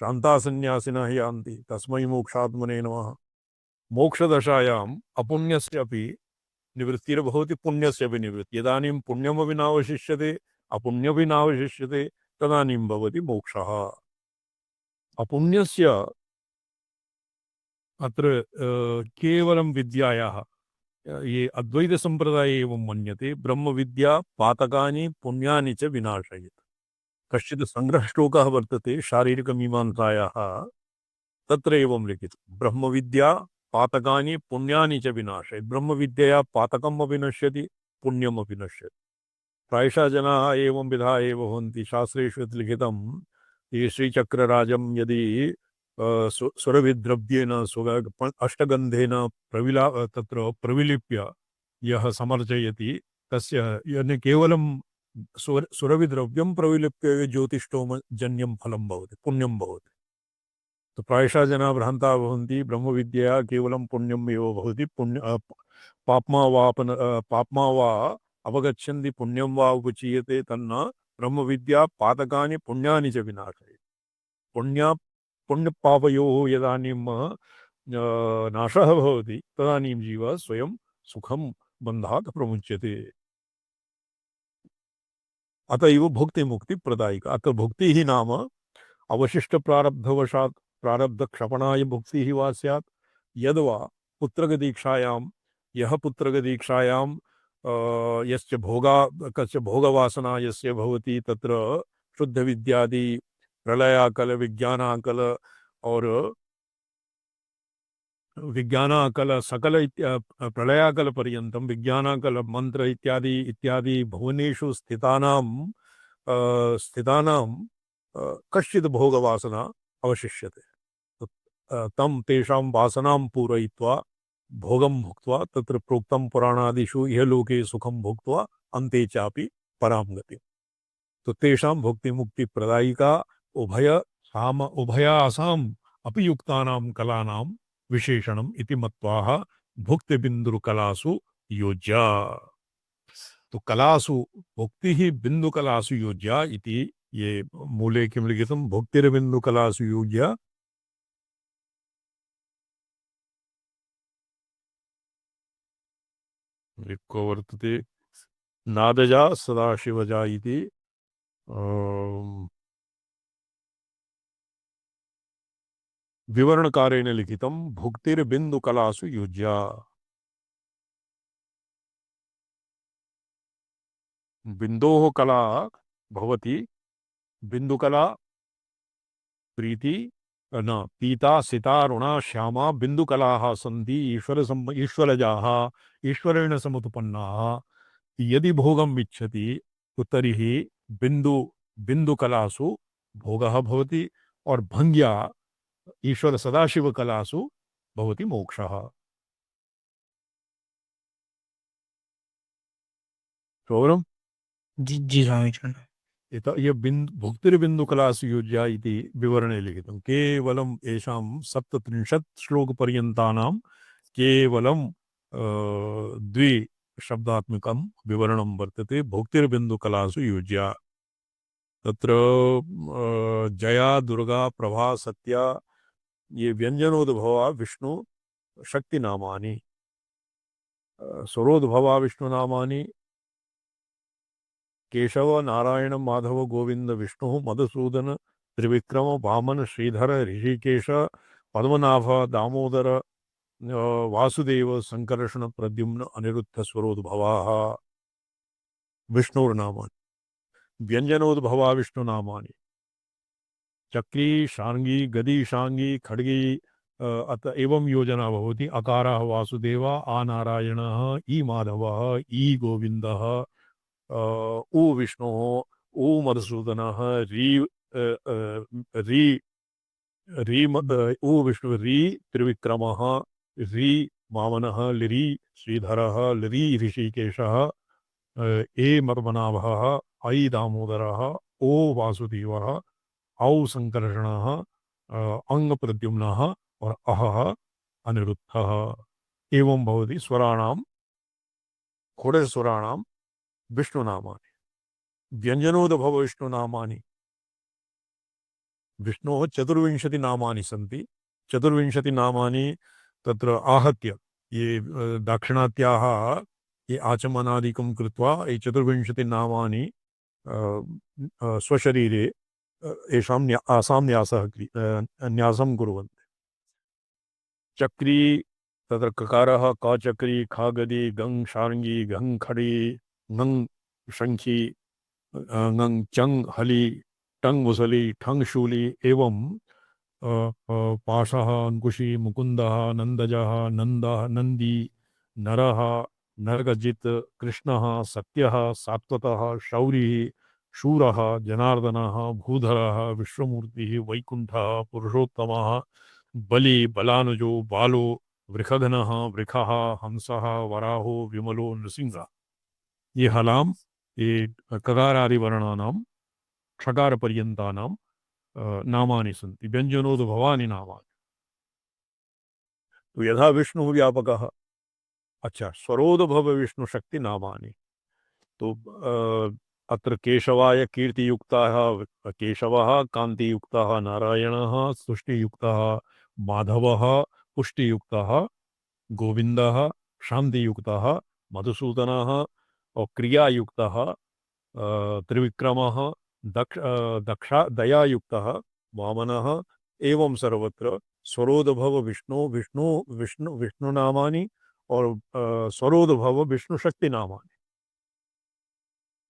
शान्तासन्न्यासिनः यान्ति तस्मै मोक्षात्मने नमः मोक्षदशायाम् अपुण्यस्य अपि निवृत्तिर्भवति पुण्यस्य अपि निवृत्तिः यदानीं पुण्यमपि नावशिष्यते अपुण्यमपि नावशिष्यते तदानीं भवति मोक्षः अपुण्यस्य अत्र केवलं विद्यायाः ये अद्वैत संप्रदाय एवं मन्यते ब्रह्म विद्या पातकानि पुण्यानि च विनाशयेत् कश्चित् संग्रहश्लोकः वर्तते शारीरिकमीमांसायाः तत्र एवं लिखितं ब्रह्म विद्या पातकानि पुण्यानि च विनाशयेत् ब्रह्म विद्यया पातकम् अपि नश्यति पुण्यम् अपि नश्यति प्रायशः जनाः एवं विधा एव भवन्ति शास्त्रेषु लिखितं ये श्रीचक्रराजं यदि सुरभिद्रव्येन अष्टगन्धेन तत्र प्रविलिप्य यः समर्चयति तस्य यानी केवलं सुरभिद्रव्यं प्रविलिप्य ज्योतिष्ठोमजन्यं फलं भवति, पुण्यं भवति। तो प्रायशः जनाः भ्रान्ताः भवन्ति, ब्रह्मविद्यया केवलं पुण्यम् एव भवति, पाप्मा वा अवगच्छन्ति, पुण्यं वा उपचीयते, तन्न ब्रह्मविद्या पातकानि पुण्यानि च विनाशयति। पुण्यपापयोः यदानीं नाशः भवति तदानीं जीवः स्वयं सुखं बन्धात् प्रमुच्यते। अत एव भुक्तिमुक्तिप्रदायिका। अत्र भुक्तिः नाम अवशिष्ट प्रारब्धवशात् प्रारब्धक्षपणाय भुक्तिः वा स्यात्, यद्वा पुत्रगदीक्षायां यः पुत्रगदीक्षायां यस्य कस्य भोगवासना यस्य भवति, तत्र शुद्धविद्यादि प्रलयाकल विज्ञानाकल और विज्ञानाकल सकल प्रलयाकल पर्यन्तं विज्ञानाकल मंत्र इत्यादि इत्यादि भुवनेषु स्थितानां कश्चित् भोगवासना अवशिष्यते। तं तेषां वासनां पूरयित्वा भोगं भुक्त्वा तत्र प्रोक्तं पुराणादिषु इहलोके सुखं भुक्त्वा अन्ते चापि परां गतिं। तो तेषां भुक्तिमुक्तिप्रदायिका उभयासाम् अपि युक्तानां कलानां विशेषणम् इति मत्वाः भुक्तिबिन्दुकलासु योज्या। तो कलासु भुक्तिः बिन्दुकलासु योज्या इति ये मूले किं लिखितं, भुक्तिर्बिन्दुकलासु योज्या को वर्तते नादजा सदाशिवजा इति विवरणकारेण लिखितं भुक्तिर्बिन्दुकलासु योज्या। बिन्दोः कला भवति, बिन्दुकला प्रीति न पीता सिता रुणा श्यामा बिन्दुकलाः सन्ति ईश्वरजाः ईश्वरेण समुत्पन्नाः। यदि भोगम् इच्छति तो तर्हि बिन्दुकलासु भोगः भवति और भंग्या ईश्वर सदाशिव कलासु भवति मोक्षः। श्रवणम्? जी स्वामीचरण। ये भुक्तिर्बिन्दुकलासु योज्या इति विवरणे लिखितं। केवलम् येषां 37 श्लोकपर्यन्तानां केवलं द्विशब्दात्मकं विवरणं वर्तते, भुक्तिर्बिन्दुकलासु योज्या। तत्र जया दुर्गा प्रभा सत्या ये व्यंजनोद्भवा विष्णु शक्ति नामानि, स्वरोद्भवा विष्णु नामानि केशव नारायण माधव गोविंद विष्णु मधुसूदन त्रिविक्रम वामन श्रीधर ऋषिकेश पद्मनाभ दामोदर वासुदेव संकर्षण प्रद्युम्न अनिरुद्ध स्वरोद्भवाः विष्णुर्नामानि। व्यंजनोद्भवा विष्णु नामानि चक्री शार्ंगी गदी शांगी खड्गी अत एवं योजना भवति। अकारः वासुदेवा, आ नारायणः, ई माधवः, ई गोविन्दः, ऊ विष्णुः, ऊ मधुसूदनः, ऊ विष्णु, री त्रिविक्रमः, री वामनः, लिरी श्रीधरः, लिरी ऋषिकेशः, ए पद्मनाभः, ऐ दामोदरः, ओ वासुदेवः, औ संकर्षणः, अंग प्रद्युम्नः और अहः अनिरुद्धः। एवं भवति स्वराणां षोडशस्वराणां विष्णुनामानि। व्यंजनोद्भव विष्णुनामानि विष्णोः 24 नामानि सन्ति। 24 नामानि तत्र आहत्य ये दाक्षिणात्याः ये आचमनादिकं कृत्वा ये 24 नामानि स्वशरीरे येषां आसां न्यासं कुर्वन्ति। चक्री तत्र ककारः क चक्री, ख गदी, गंग शार्ंगी, घंग खड़ी, ngं शंखी, ngं चंग हली, टंग मुसली, ठंग शूली एवं पाशः अंकुशी, मुकुंदः, नंदजः, नंदः, नंदी, नरः, नरगजित, कृष्णः, सत्यः, सात्वतः, शौरी, शूरः जनार्दनः भूधरः विश्वमूर्तिः वैकुंठः पुरुषोत्तमः बलि बलानुजो बालो वृषधनः वृखः हंसः वराहो विमलो नृसिंहः। ये हलाम ये ककारादि वर्णानां षकार पर्यन्तानां नामानि सन्ति व्यञ्जनोद्भवानि नामानि। तो यथा विष्णु व्यापकः, अच्छा स्वरोद्भव विष्णु शक्ति नामानि। तो अत्र केशवाय कीर्तियुक्तः केशवः, कान्तियुक्तः नारायणः, तुष्टियुक्तः माधवः, पुष्टियुक्तः गोविन्दः, शान्तियुक्तः मधुसूदनः और क्रियायुक्तः त्रिविक्रमः, दक्षा दयायुक्तः वामनः। एवं सर्वत्र स्वरोद्भव विष्णु विष्णु विष्णु विष्णु नामानि और स्वरोद्भव विष्णु शक्ति नामानि।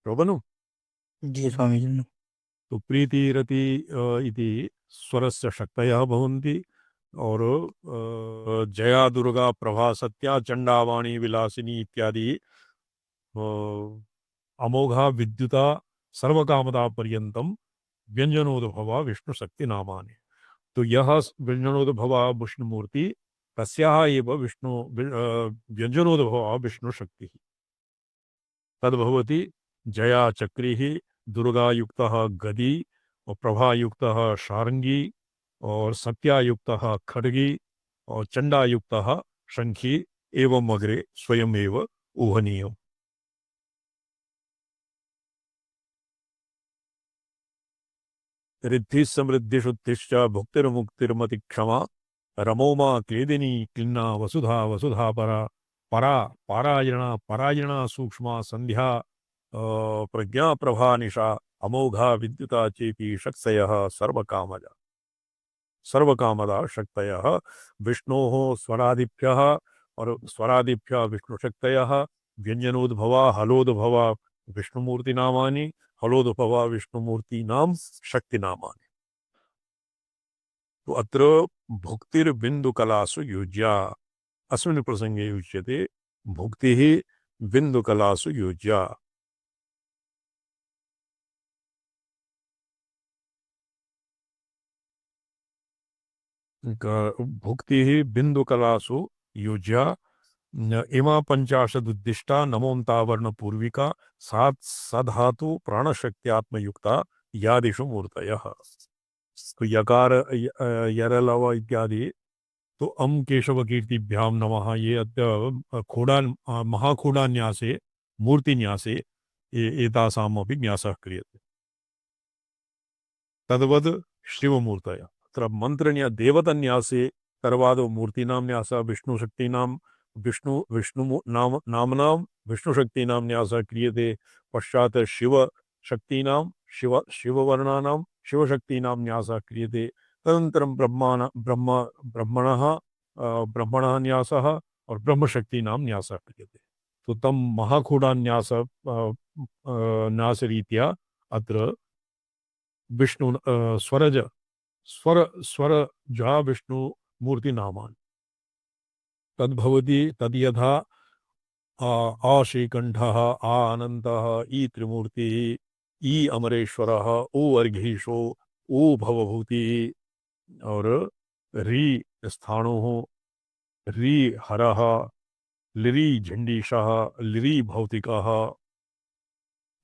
शोभनु। जी स्वामीजी। तो प्रीतिरति इति स्वरस्य शक्तयः भवन्ति और जया दुर्गा प्रभा सत्या चंडावाणी विलासिनी इत्यादि अमोघा विद्युता सर्वकामदा पर्यंतम व्यंजनोद्भवा विष्णु शक्ति नामानि। तो यह व्यंजनोद्भवा विष्णुमूर्ति तस्याः एव विष्णु व्यंजनोद्भवा विष्णु शक्ति तद्भवति जया चक्रिः, दुर्गायुक्तः गदी और प्रभायुक्तः शार्ंगी और सत्यायुक्तः खड्गी और चंडायुक्तः शंखी एवं अग्रे स्वयमेव ऊहनीयम्। रिद्धि समृद्धिषुत्तिश्च भुक्तिर्मुक्तिर्मति क्षमा रमोमा क्लेदिनी क्लिन्ना वसुधा वसुधा परा परा पारायणा परायणा सूक्ष्मा संध्या प्रज्ञा प्रभा निशा अमोघा विद्युता चेपी शक्तयः सर्वकामजा सर्वकामदा शक्तयः विष्णोः स्वरादिभ्यः और स्वरादिभ्यः विष्णुशक्तयः व्यंजनोद्भवा हलोद्भवा विष्णुमूर्ति नामानि हलोद्भवा विष्णुमूर्ति नाम शक्ति नामानि। तो अत्र भुक्तिर्बिन्दुकलासु युज्या अस्मिन् प्रसंगे युज्यते भुक्तिः बिन्दुकलासु युज्या। भुक्तिः बिन्दुकलासु युज्या इमा पंचाशदुद्दिष्टा नमोन्तावर्ण पूर्विका सात सधातु प्राणशक्त्यात्मयुक्ता यादिषु मूर्तयः। तो यकार यरलव इत्यादि तो अम केशव कीर्तिभ्याम नमः ये अद्य खोडा महाखोडान्यासे मूर्तिन्यासे एतासामपि न्यासः क्रियते। तद्वद् शिवमूर्तयः अत्र मंत्रन्या देवतन्यासे सर्वादौ मूर्तीनां न्यासः विष्णुशक्तीनां विष्णु विष्णु नाम नामनां विष्णुशक्तीनां न्यासः क्रियते। पश्चात् शिवशक्तीनां शिववर्णानां शिवशक्तीनां न्यासः क्रियते। तदनन्तरं ब्रह्मणः न्यासः और ब्रह्मशक्तीनां न्यासः क्रियते। तो तं महाखूडान्यास न्यासरीत्या अत्र विष्णु स्वरज स्वर स्वर जा विष्णु मूर्ति नामानि तद्भवति। तद्यथा आ श्रीकंठः आ अनंतः ई त्रिमूर्तिः ई अमरेश्वरः ओ अर्घीशो ओ भवभूति और री स्थाणुः री हरः लिरी झंडीशः लिरी भौतिकः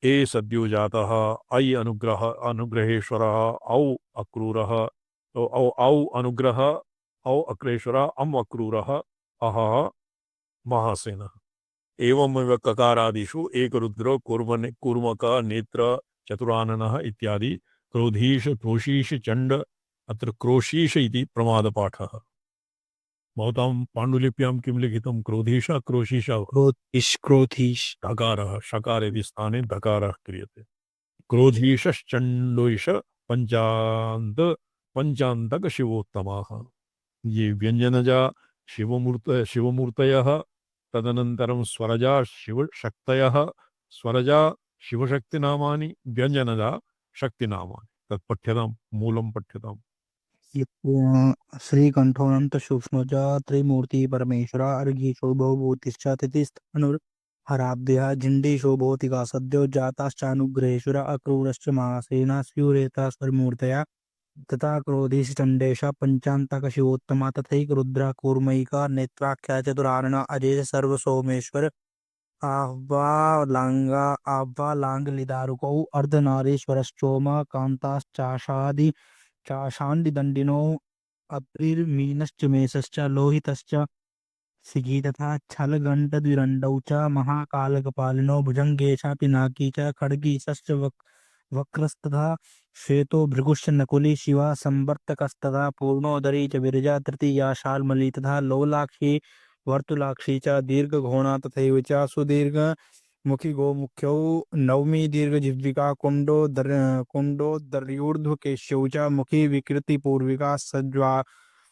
ए सद्योजातः ऐ अनुग्रह अनुग्रहेश्वरः औ अक्रूरः औ औ अनुग्रह औ अक्रेश्वरः अम अक्रूरः अहः महासेनः। एवमेव ककारादिषु एकरुद्र कूर्मक नेत्र चतुराननः इत्यादि क्रोधीश क्रोशीश चंड अत्र क्रोशीश इति प्रमादपाठः। भवतां पाण्डुलिप्यां किं लिखितं क्रोधीश क्रोशीश क्रोधीश धकारः शकार इति स्थाने धकारः क्रियते। क्रोधीशश्चण्डोष पंचान्तक शिवोत्तमाः ये व्यंजनजा शिवमूर्तयः। तदनन्तरं स्वरजा शिवशक्तयः स्वरजा शिवशक्तिनामानि व्यंजनजा शक्तिनामानि तत्पठ्यतां मूलं पठ्यताम्। श्रीकंठोऽनंत सूक्ष्मजा त्रिमूर्ति परमेश्वरा अर्घीशो बहुभूतिश्च तिथिस्थाणुर् हराब्द्यः जिण्डीषो भौतिका सद्यो जाताश्चानुग्रहेषुरा अक्रूरश्च महासेना स्यूरेता स्वरमूर्तया तथा क्रोधीश चण्डेशा पञ्चान्तकशिवोत्तमा तथैकरुद्रा कूर्मैका नेत्राख्या चतुरानना अजेय सर्वसोमेश्वर आह्वालाङ्गलिदारुकौ अर्धनारीश्वरश्चोमा कान्ताश्चाशादि चाशाण्डिदण्डिनो अप्रिर्मीनश्च मेषश्च लोहितश्च सिगी तथा छलगण्डद्विरण्डौ च महाकालकपालिनो भुजङ्गेशा पिनाकी च खड्गीशश्च वक्रस्तथा श्वेतो भृगुश्च नकुली शिवा संवर्तकस्तथा पूर्णोदरी च विरजा तृतीया शाल्मली तथा लोलाक्षी वर्तुलाक्षी च दीर्घघोणा तथैव च सुदीर्घमुखी गोमुख्यौ नवमी दीर्घजिह्विका कुण्डोदर्यूर्ध्वकेश्यौ च मुखी विकृतिपूर्विका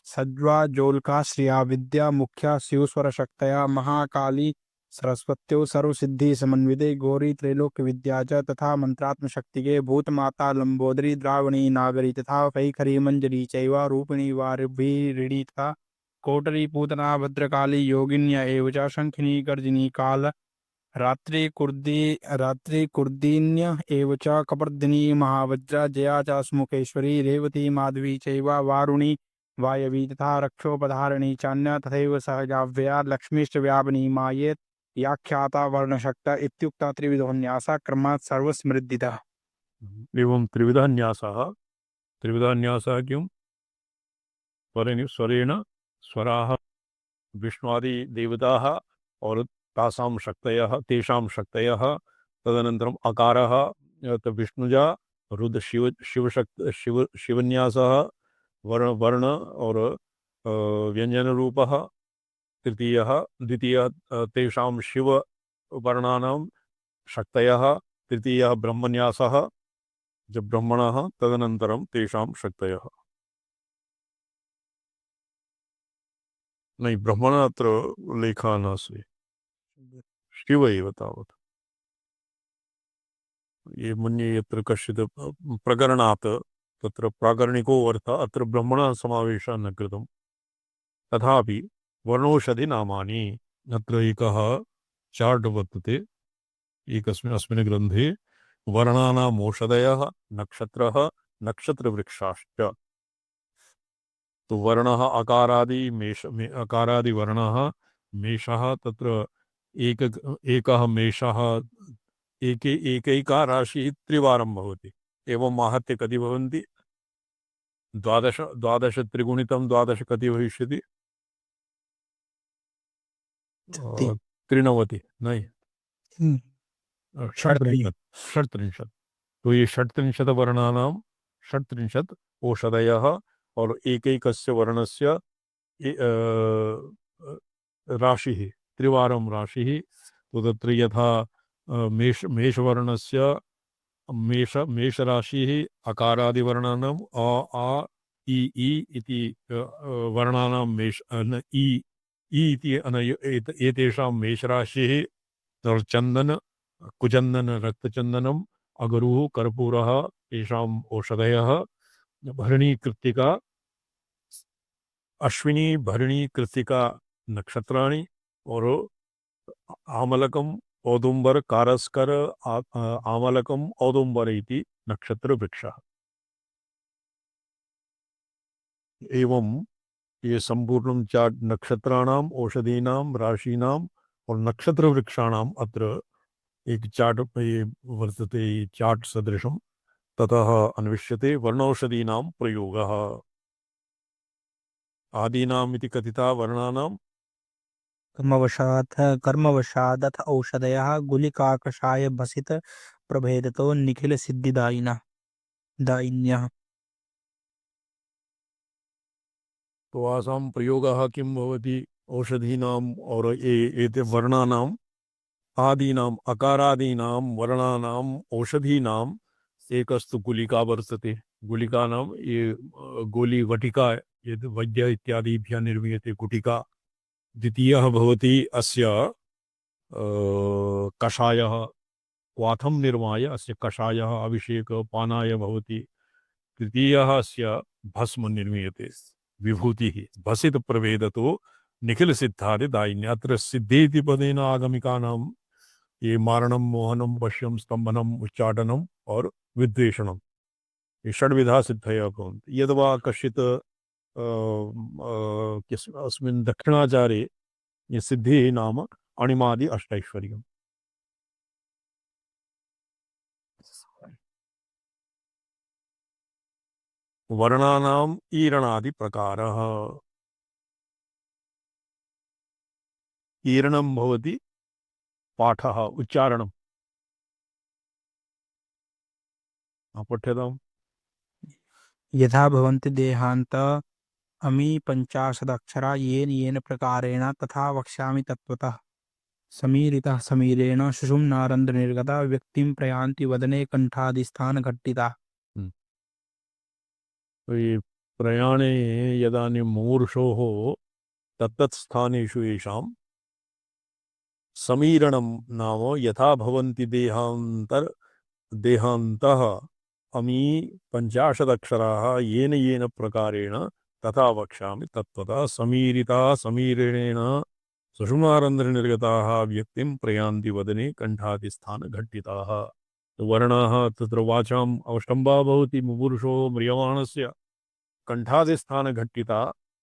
सज्ज्वाजोल्का श्रिया विद्या मुख्या शिवस्वर शक्तया महाकाली सरस्वत्यो सर्वसिद्धि समन्विते गौरी त्रैलोक्य विद्या च तथा मंत्रात्म शक्ति के भूतमाता लंबोदरी द्रावणी नागरी तथा वैखरी मंजरी चैव रूपिणी वारिणी तथा कोटरी पूतना भद्रकाली योगिन्या एव च शंखिनी गर्जिनी काल रात्रि कुर्दीन्य एव च कपर्दिनी महावज्रा जया च सुमुखेश्वरी रेवती माधवी चैव वारुणी वायवी तथा रक्षोपधारिणी चान्या तथैव सहजाव्यया लक्ष्मीश्च व्यापिनी मायेत् याख्याता वर्णशक्ता इत्युक्ता त्रिविधोन्यासा क्रमात् सर्वस्मृदितः। एवं त्रिविधा न्यासः किं स्वरेण स्वराः विष्णुआदि देवताः और तेषां शक्तयः तदनन्तरम् अकारः विष्णुजा रुद्र शिवन्यासः वर्ण और व्यंजन रूपः द्वितीयः तेषां शिव वर्णानां शक्तयः तृतीयः ब्रह्मन्यासः जब ब्रह्मणः तदनन्तरं तेषां शक्तयः नहीं ब्रह्मण अत्र लेखा नास्ति शिव एव तावत् ये मन्ये यत्र कश्चित् प्रकरणात् तत्र प्राकरणिको अर्थः अत्र ब्रह्मणः समावेशः न कृतम् तथापि वर्णौषधि नामानि अत्र एकः चार्ट् वर्तते अस्मिन् ग्रन्थे वर्णानाम् औषधयः नक्षत्रः नक्षत्रवृक्षाश्च तो वर्णः अकारादि वर्णः मेषः तत्र एकः मेषः एकैका राशिः त्रिवारं भवति एवम् आहत्य कति भवन्ति 12 त्रिगुणितं 12 कति भविष्यति 93 नहीं षट्त्रिंशत् तो ये 37 वर्णानां 37 औषधयः और एकैकस्य वर्णस्य राशिः त्रिवारं राशिः तो तत्र यथा मेषवर्णस्य मेषराशिः अकारादिवर्णानाम् अ आ इ इति वर्णानां इ इति एतेषां मेषराशिः चन्दन कुचन्दन रक्तचन्दनम् अगरुः कर्पूरः तेषाम् औषधयः भरणी कृत्तिका अश्विनी भरणी कृत्तिका नक्षत्राणि और आमलकम औदुम्बर कारस्कर आमलकम औदुम्बर इति नक्षत्रवृक्षः एवं ये संपूर्णं चार्ट नक्षत्राणाम् औषधीनां राशीनां और नक्षत्रवृक्षाणाम् अत्र एक चार्ट वर्तते चार्ट सदृशं ततः अन्विष्यते वर्णौषधीनां प्रयोगः आदीनाम् इति कथिता वर्णानां कर्मवशादथ औषधयः गुलिकाकषाय भसित प्रभेदतो निखिल सिद्धिदायिनः दायिन्यः तो आसां प्रयोगः किं भवति औषधीनाम् और एते वर्णानाम् आदीनाम् अकारादीनां वर्णानाम् औषधीनाम् एकस्तु गुलिका वर्तते गुलिका नाम ये गोली वटिका ये वैद्य इत्यादिभ्यः निर्मीयते गुटिका द्वितीयः भवति अस्य कषायः क्वाथं निर्माय अस्य कषायः अभिषेकपानाय भवति तृतीयः अस्य भस्म निर्मीयते विभूतिः भसित प्रभेदतो निखिल सिद्धादि दायिन्य अत्र सिद्धेति पदेन आगमिकानां ये मारणम मोहनम वश्यम स्तंभनम उच्चाटनम और विद्वेषणम, ये षड्विधा सिद्धयः भवन्ति। यद्वा कश्चित् अस्मिन् दक्षिणाचारे ये सिद्धिः नाम अणिमादि अष्टैश्वर्यम्। वर्णानाम् ईरणादि प्रकारः। ईरणं भवति पाठः, उच्चारणं। पठ्यताम्। यथा भवन्ति देहान्त अमी पञ्चाशदक्षरा येन येन प्रकारेण तथा वक्ष्यामि तत्त्वतः। समीरितः समीरेण सुषुम्नारन्ध्रनिर्गता व्यक्तिं प्रयान्ति वदने कण्ठादिस्थानघट्टिता। तो ये प्रयाणे यदानीं मुमूर्षोः तत्तत् स्थानेषु येषां समीरणं नाम यथा भवन्ति देहान्तः अमी पञ्चाशदक्षराः येन येन प्रकारेण तथा वक्ष्यामि तत्त्वतः। समीरिता समीरेणेन सुषुम्नारन्ध्रनिर्गताः व्यक्तिं प्रयान्ति वदने कण्ठादिस्थानघट्टिताः। वर्णाः तत्र वाचाम् अवष्टम्बा भवति मुमूर्षो म्रियमाणस्य कण्ठादिस्थानघट्टिता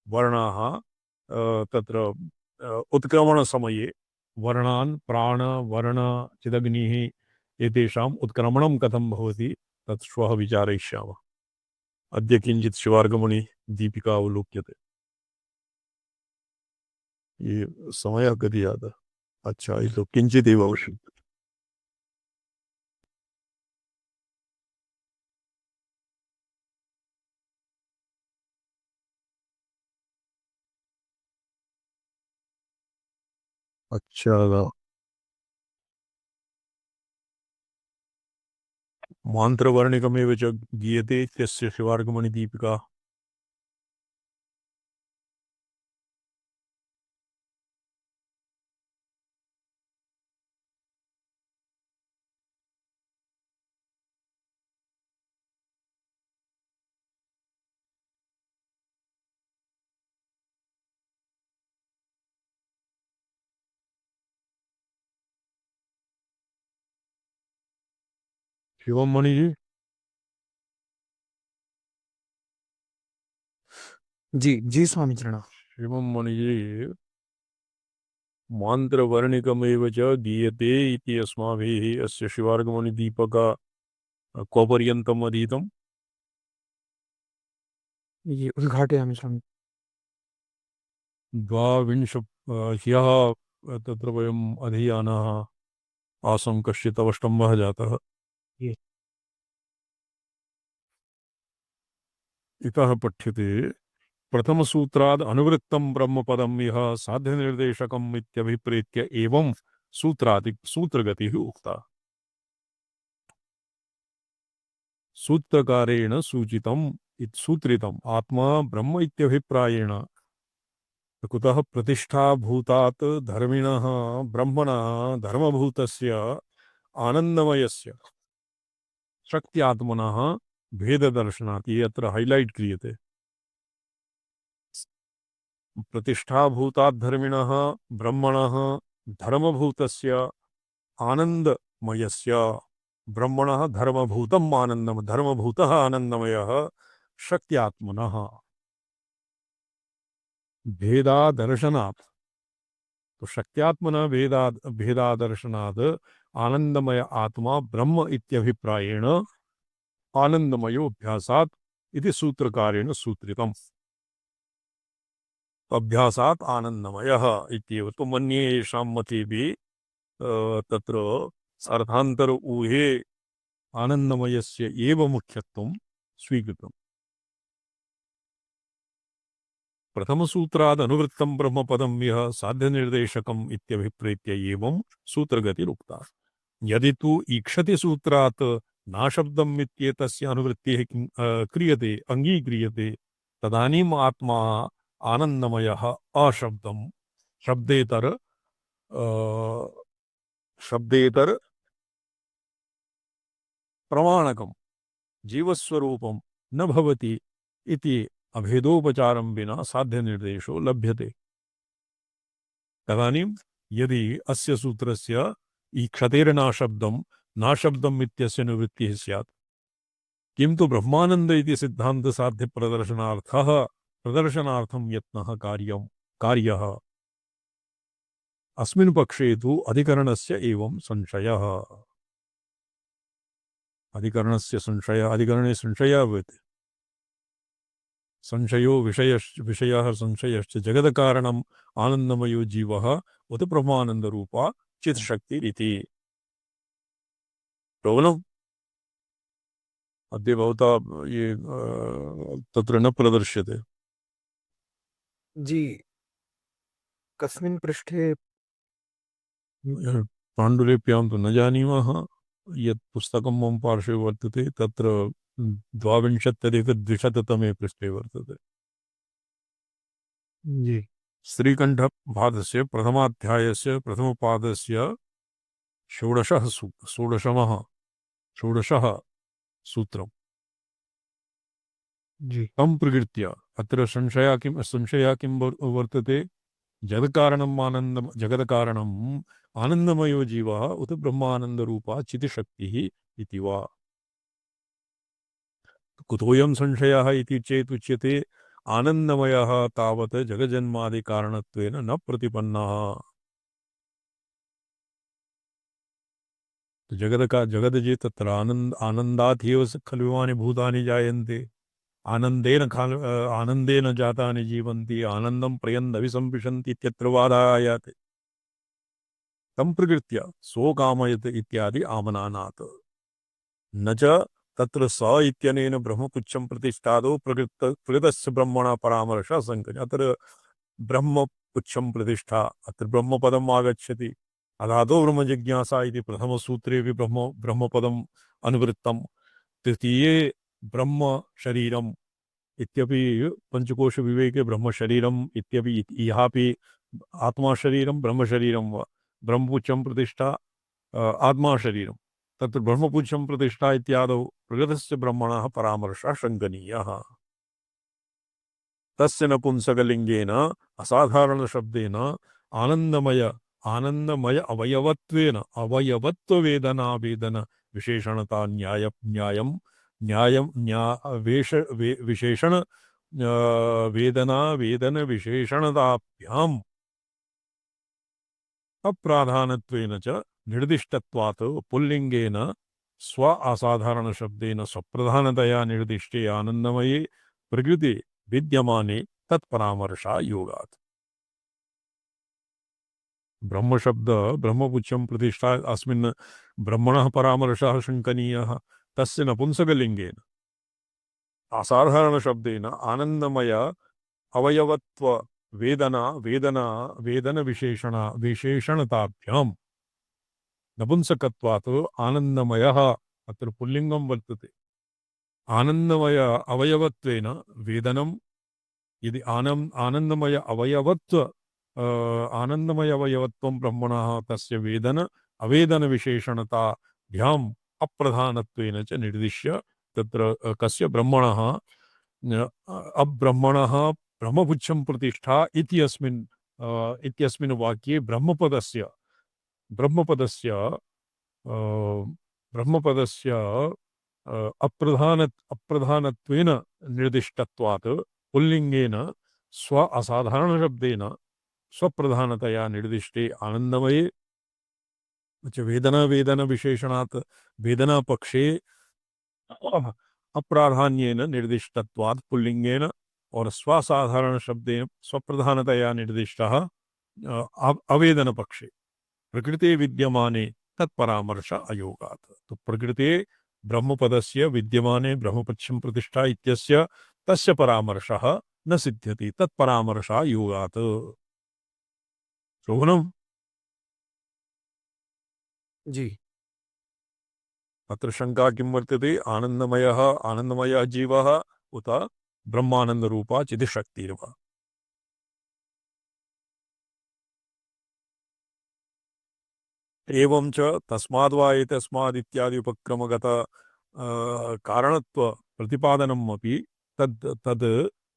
वर्णाः तत्र उत्क्रमणसमये वर्णान् प्राण वर्ण चिदग्निः एतेषाम् उत्क्रमणं कथं भवति तत् श्वः विचारयिष्यामः। अद्य किञ्चित् शिवार्गमणि दीपिका अवलोक्यते। ये समयः कति जातः? अच्छा, ये तो किञ्चिदेव अवश्यम्। अच्छा, मान्त्रवर्णिकमेव च गीयते इत्यस्य शिवार्गमणि दीपिका। शिवम मणि जी। जी जी स्वामी चरण। शिवम मणि जी, मान्त्रवर्णिकमेव च गीयते इति अस्माभिः अस्य शिवार्गमणि दीपका क्वपर्यन्तम् अधीतम्? ये उद्घाटयामि स्वामी। द्वाविंश ह्यः तत्र वयम् अधीयानाः आसं, कश्चित् अवष्टम्बः जातः। ये इतः पठ्यते प्रथमसूत्राद् अनुवृत्तं ब्रह्मपदं यः साध्यनिर्देशकम् इत्यभिप्रेत्य एवं सूत्रगतिः उक्ता। सूत्रकारेण सूत्रितम् आत्मा ब्रह्म इत्यभिप्रायेण कुतः प्रतिष्ठाभूतात् धर्मिणः ब्रह्मणः धर्मभूतस्य आनन्दमयस्य शक्त्यात्मनः भेददर्शनात्। ये अत्र हाइलाइट क्रियते। प्रतिष्ठाभूतात् धर्मिणः ब्रह्मणः धर्मभूतस्य आनन्दमयस्य, ब्रह्मणः धर्मभूतम् आनन्दम धर्मभूतः आनन्दमयः शक्त्यात्मनः भेदादर्शनात्। तो शक्त्यात्मनः भेदादर्शनात् आनंदमय आत्मा ब्रह्म इत्यभिप्रायेण आनंदमयोऽभ्यासात् इति सूत्रकारेण सूत्रितम्। अभ्यासात् आनंदमयः इत्येव। तो मन्ये येषां मतेऽपि तत्र अर्थान्तर ऊहे आनंदमयस्य एव मुख्यत्वं स्वीकृतम्। प्रथमसूत्राद् अनुवृत्तं ब्रह्मपदं यः साध्यनिर्देशकम् इत्यभिप्रेत्य एवं सूत्रगतिरुक्ता। यदि तु ईक्षति सूत्रात् नाशब्दम् इत्येतस्य अनुवृत्तिः क्रियते, अङ्गीक्रियते, तदानीम् आत्मा आनन्दमयः अशब्दं शब्देतर प्रमाणकं जीवस्वरूपं न भवति इति अभेदोपचारं विना साध्यनिर्देशो लभ्यते। तदानीं यदि अस्य सूत्रस्य ई क्षतेर्नाशब्दं नाशब्दम् इत्यस्य निवृत्तिः स्यात्। किन्तु ब्रह्मानन्द इति सिद्धान्तसाध्यप्रदर्शनार्थः प्रदर्शनार्थं यत्नः कार्यः अस्मिन् पक्षे तु अधिकरणस्य एवं संशयः। अधिकरणे संशयः भवति। संशयो विषयः संशयश्च जगत्कारणम् आनन्दमयो जीवः उत ब्रह्मानन्दरूपा चित्शक्तिरिति। श्रवणम् अद्य भवता ये तत्र न प्रदर्श्यते। जी कस्मिन् पृष्ठे पाण्डुलिप्यां तु न जानीमः। यत् पुस्तकं मम पार्श्वे वर्तते तत्र 22-द्विशततमे पृष्ठे वर्तते। जी श्रीकण्ठभागस्य प्रथमाध्यायस्य प्रथमपादस्य षोडशः सूत्रम्। जी तं प्रकृत्य अत्र संशयः किं वर्तते? जगत्कारणम् आनन्दमयो जीवः उत ब्रह्मानन्दरूपा चितिशक्तिः इति वा। कुतोऽयं संशयः इति चेत् उच्यते आनन्दमयः तावत् जगजन्मादिकारणत्वेन न प्रतिपन्नः। जगद जे तत्र आनन्दात् एव खलु इमानि भूतानि जायन्ते। आनन्देन जातानि जीवन्ति आनन्दं प्रयन्दभिसम्पिशन्ति इत्यत्र वादः आयाति। तं प्रकृत्य सोकामयत् इत्यादि आमनानात् न च तत्र स इत्यनेन ब्रह्मपुच्छं प्रतिष्ठादौ प्रकृतस्य ब्रह्मणा परामर्शः संकल्यते। अत्र ब्रह्मपुच्छं प्रतिष्ठा अत्र ब्रह्मपदम् आगच्छति। अदादौ ब्रह्मजिज्ञासा इति प्रथमसूत्रेऽपि ब्रह्मपदम् अनुवृत्तं। तृतीये ब्रह्मशरीरम् इत्यपि पंचकोशविवेके ब्रह्मशरीरम् इत्यपि इहापि आत्माशरीरं ब्रह्मशरीरं वा ब्रह्मपुच्छं प्रतिष्ठा आत्माशरीरं तत्र ब्रह्मपुच्छं प्रतिष्ठा इत्यादौ प्रगतस्य ब्रह्मणः परामर्शः शङ्कनीयः। तस्य नपुंसकलिङ्गेन असाधारणशब्देन आनन्दमय अवयवत्ववेदना विशेषणता विशेषण वेदन विशेषणताभ्याम् अप्राधानत्वेन च निर्दिष्टत्वात् पुल्लिङ्गेन स्व असाधारणशब्देन स्वप्रधानतया निर्दिष्टे आनन्दमये प्रकृते विद्यमाने तत्परामर्शा योगात्। ब्रह्मशब्द ब्रह्मपुच्छं प्रतिष्ठा अस्मिन् ब्रह्मणः परामर्शः शङ्कनीयः। तस्य नपुंसकलिङ्गेन असाधारणशब्देन आनन्दमय अवयवत्व वेदन विशेषणताभ्याम् नपुंसकत्वात् आनन्दमयः अत्र पुल्लिङ्गं वर्तते। आनन्दमय अवयवत्वेन वेदनं यदि आनन्दमय अवयवत्वं ब्रह्मणः तस्य अवेदन विशेषणताभ्याम् अप्रधानत्वेन च निर्दिश्य तत्र कस्य ब्रह्मणः अब्रह्मणः ब्रह्मपुच्छं प्रतिष्ठा इत्यस्मिन् वाक्ये ब्रह्मपदस्य अप्रधानत्वेन निर्दिष्टत्वात् पुल्लिङ्गेन स्व असाधारणशब्देन स्वप्रधानतया निर्दिष्टे आनन्दमये च वेदन विशेषणात् वेदनापक्षे अप्राधान्येन निर्दिष्टत्वात् पुल्लिङ्गेन और स्वसाधारण शब्दे स्वप्रधानतया निर्दिष्टः अवेदन पक्षे प्रकृते विद्यमाने तत्परामर्श अयोगात्। तो प्रकृते ब्रह्मपदस्य विद्यमाने ब्रह्मपुच्छं प्रतिष्ठा इत्यस्य तस्य परामर्शः न सिद्ध्यति तत्परामर्शा योगात्। शोभनम् जी अत्र शङ्का किं वर्तते? आनन्दमयः जीवः उत ब्रह्मानन्दरूपा चितिशक्तिर्वा। एवं च तस्माद्वा एतस्मादित्यादि उपक्रमगत कारणत्व प्रतिपादनम् अपि तद्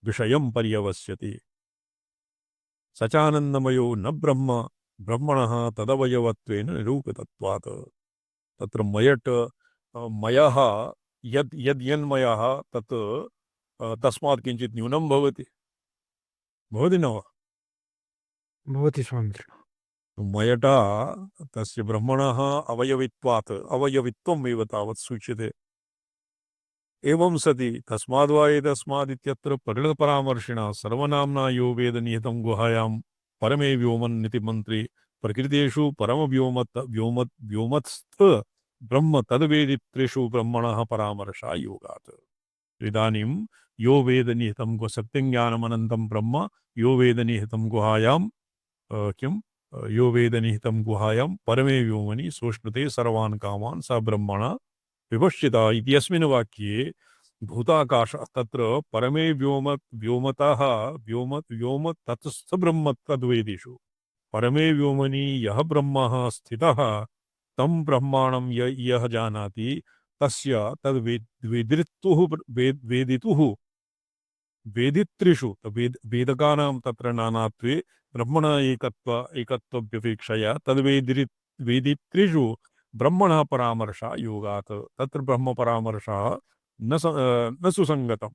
विषयं पर्यवस्यति। सचानन्दमयो न ब्रह्म ब्रह्मणः तदवयवत्वेन निरूपितत्वात् तत्र मयट् मयः यन्मयः तत् तस्मात् किञ्चित् न्यूनं भवति न वा भवति स्वामित्र। मयटा तस्य ब्रह्मणः अवयवित्वात् अवयवित्वम् एव तावत् सूच्यते। एवं सति तस्माद् वा एतस्माद् इत्यत्र परिणतपरामर्शिणा सर्वनाम्ना यो वेद निहितं गुहायां परमे व्योमन्निति मन्त्रे प्रकृतेषु व्योमत्स्थ ब्रह्म तद्वेदित्रेषु ब्रह्मणः परामर्शा योगात्। इदानीं यो वेद निहितं सत्यज्ञानमनन्तं ब्रह्म यो वेद निहितं गुहायां किं यो वेद निहितं गुहायां परमे व्योमनि सोष्णुते सर्वान् कामान् स ब्रह्मणा विपश्चिता इत्यस्मिन् वाक्ये भूताकाश तत्र परमे व्योमतः व्योम तत्स्थ ब्रह्म तद्वेदिषु परमे व्योमनि यः ब्रह्मः स्थितः तं ब्रह्माणं यः जानाति तस्य वेदितुः वेदित्रिषु वेदकानां तत्र नानात्वे ब्रह्मण एकत्वव्यपेक्षया वेदित्रिषु ब्रह्मणः परामर्शा योगात् तत्र ब्रह्म परामर्शः न सुसंगतम्।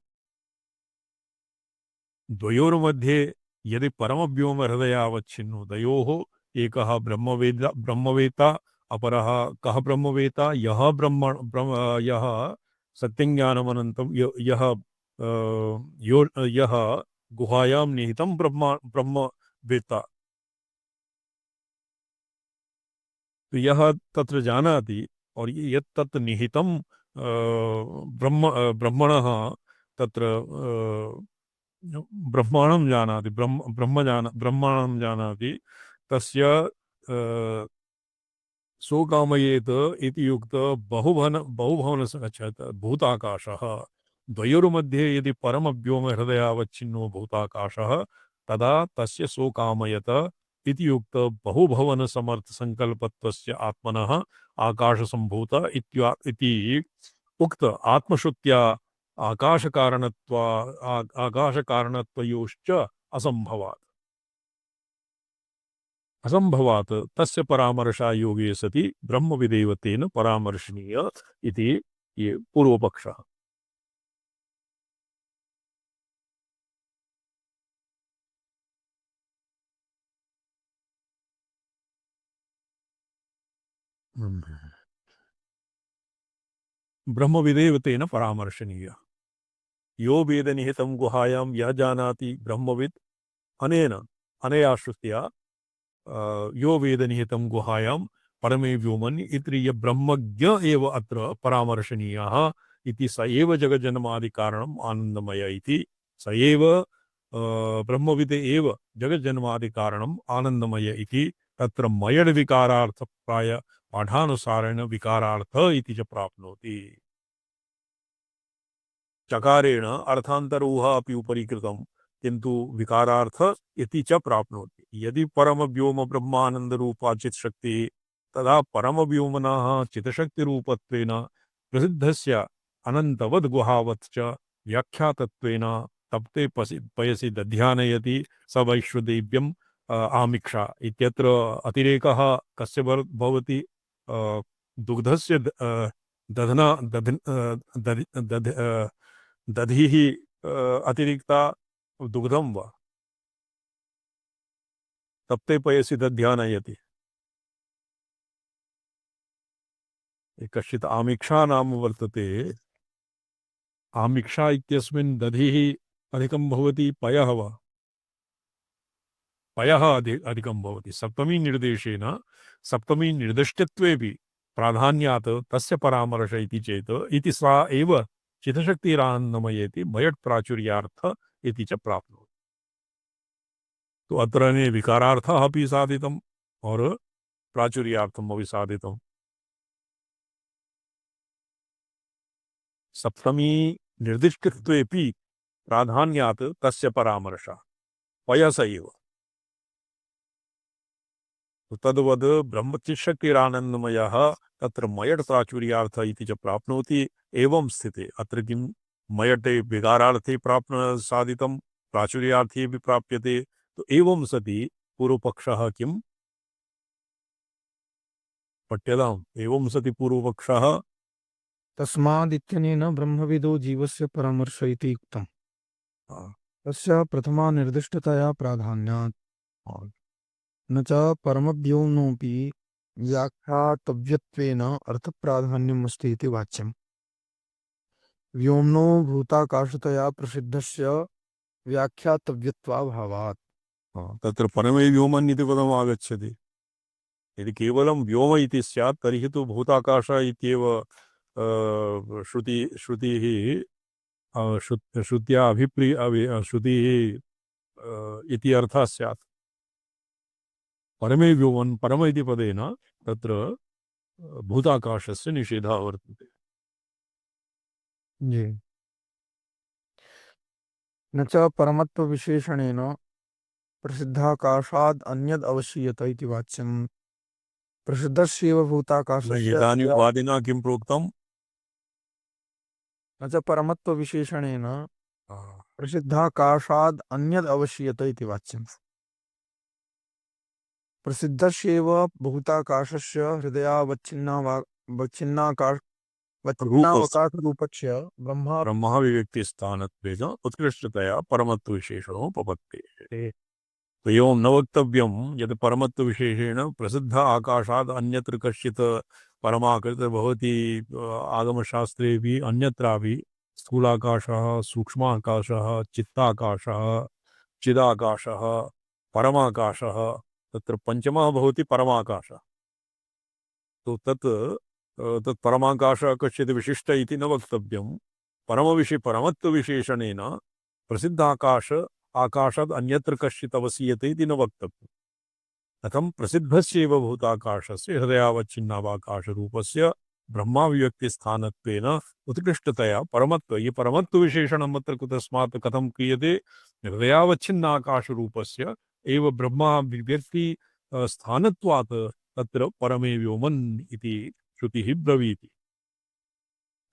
द्वयोर्मध्ये यदि परमव्योम हृदयावच्छिन्नो दयोः एकः ब्रह्मवेता अपरः कः ब्रह्मवेता यः सत्यज्ञानमनन्तं यः गुहायां निहितं ब्रह्मवेत्ता तो यह तत्र जानाति और यत् तत् निहितं ब्रह्मणः तत्र ब्रह्माणं जानाति ब्रह्माणं जानाति तस्य सोकामयेत इति युक्त बहुभवन भूताकाशः द्वयोर्मध्ये यदि परमव्योम हृदयावच्छिन्नो भूताकाशः तदा तस्य सोकामयत इति युक्त बहुभवन समर्थ संकल्पत्वस्य आत्मनः आकाशसंभूत इति उक्त आत्मश्रुत्या आकाशकारणत्वयोश्च असंभवात् तस्य परामर्शा योगे सति ब्रह्मविदेव तेन परामर्शनीय इति ये पूर्वपक्षः। ब्रह्मविदेव तेन परामर्शनीय यो वेद निहितं गुहायां यः जानाति ब्रह्मविद् अनया श्रुत्या यो वेद निहितं गुहायां परमे व्योमन् इति य ब्रह्मज्ञ एव अत्र परामर्शनीयः इति स एव जगज्जन्मादि कारणम् आनन्दमय इति स एव ब्रह्मविद् एव जगज्जन्मादि कारणम् आनन्दमय इति तत्र मयड् विकारार्थ प्राय पाठानुसारेण विकारार्थ इति च प्राप्नोति। चकारेण अर्थान्तरोह अपि उपरि कृतं किन्तु विकारार्थ इति च प्राप्नोति। यदि परमव्योम ब्रह्मानन्दरूपा चित्शक्तिः तदा परमव्योमनः चित्शक्तिरूपत्वेन प्रसिद्धस्य अनन्तवद् गुहावत् च व्याख्यातत्वेन तप्ते पयसि दध्यानयति स वैश्वदेव्यम् आमिक्षा इत्यत्र अतिरेकः कस्य भवति दुग्धस्य दधिः अतिरिक्ता दुग्धं वा तप्ते पयसि दध्यानयति कश्चित् आमिक्षा नाम वर्तते। आमिक्षा इत्यस्मिन् दधिः अधिकं भवति पयः वा पयः अधिकं भवति। सप्तमी निर्देशेन सप्तमी निर्दिष्टत्वेपि प्राधान्यात् तस्य परामर्श इति चेत् इति सा एव चित्तशक्तिरानन्दमयेति मयट् प्राचुर्यार्थ इति च प्राप्नोति। तो अत्र विकारार्थः अपि साधितम् और प्राचुर्यार्थम् अपि साधितम्। सप्तमी निर्दिष्टत्वेपि प्राधान्यात् तस्य परामर्श पयस एव तद्वद् ब्रह्मचित्शक्तिरानन्दमयः तत्र मयट् प्राचुर्यार्थ इति च प्राप्नोति। एवं स्थिते अत्र किं मयटे विकारार्थे साधितं प्राचुर्यार्थे अपि प्राप्यते। तो एवं सति पूर्वपक्षः किं पठ्यताम् एवं सति पूर्वपक्षः तस्मादित्यनेन ब्रह्मविदो जीवस्य परामर्श इति उक्तम्। तस्य प्रथमा निर्दिष्टतया प्राधान्यात् न च परमव्योम्नोऽपि व्याख्यातव्यत्वेन अर्थप्राधान्यम् अस्ति इति वाच्यम्। व्योम्नो भूताकाशतया प्रसिद्धस्य व्याख्यातव्यत्वाभावात्। तत्र परमे व्योमन् इति पदम् आगच्छति। यदि केवलं व्योम इति स्यात् तर्हि तु भूताकाश इत्येव श्रुतिः श्रुत्या श्रुतिः इति अर्थः स्यात्। परमे व्योमन् परम इति पदेन तत्र भूताकाशस्य निषेधः वर्तते। जी। न च परमत्वविशेषणेन प्रसिद्धाकाशाद् अन्यद् अवशीयत इति वाच्यम्। प्रसिद्धस्यैव भूताकाशस्य इदानीं वादिना किं प्रोक्तम्? न च परमत्वविशेषणेन प्रसिद्धाकाशाद् अन्यद् अवशीयत इति वाच्यम्। प्रसिद्धस्यैव भूताकाशस्य हृदयावच्छिन्नावकाशरूपस्य ब्रह्मा विव्यक्तिस्थानत्वेन उत्कृष्टतया परमत्वविशेषणोपपत्तेः। तो एवं न वक्तव्यं यत् परमत्वविशेषेण प्रसिद्ध आकाशात् अन्यत्र कश्चित् परमाकृत भवति। आगमशास्त्रेऽपि अन्यत्रापि स्थूलाकाशः, सूक्ष्माकाशः, चित्ताकाशः, चिदाकाशः, परमाकाशः, तत्र पंचमः भवति परमाकाशः। तो तत् परमाकाशः कश्चित् विशिष्ट इति न वक्तव्यं। परमत्वविशेषणेन प्रसिद्ध आकाशात् अन्यत्र कश्चित् अवसीयते इति न वक्तव्यम्। कथं प्रसिद्धस्यैव भूताकाशस्य हृदयावच्छिन्नावाकाशरूपस्य ब्रह्माविव्यक्तिस्थानत्वेन उत्कृष्टतया परमत्व ये परमत्वविशेषणम् अत्र कुतस्मात् कथं क्रियते? हृदयावच्छिन्नाकाशरूपस्य एव ब्रह्माविव्यक्ति स्थानत्वात् तत्र परमे व्योमन् इति श्रुतिः ब्रवीति।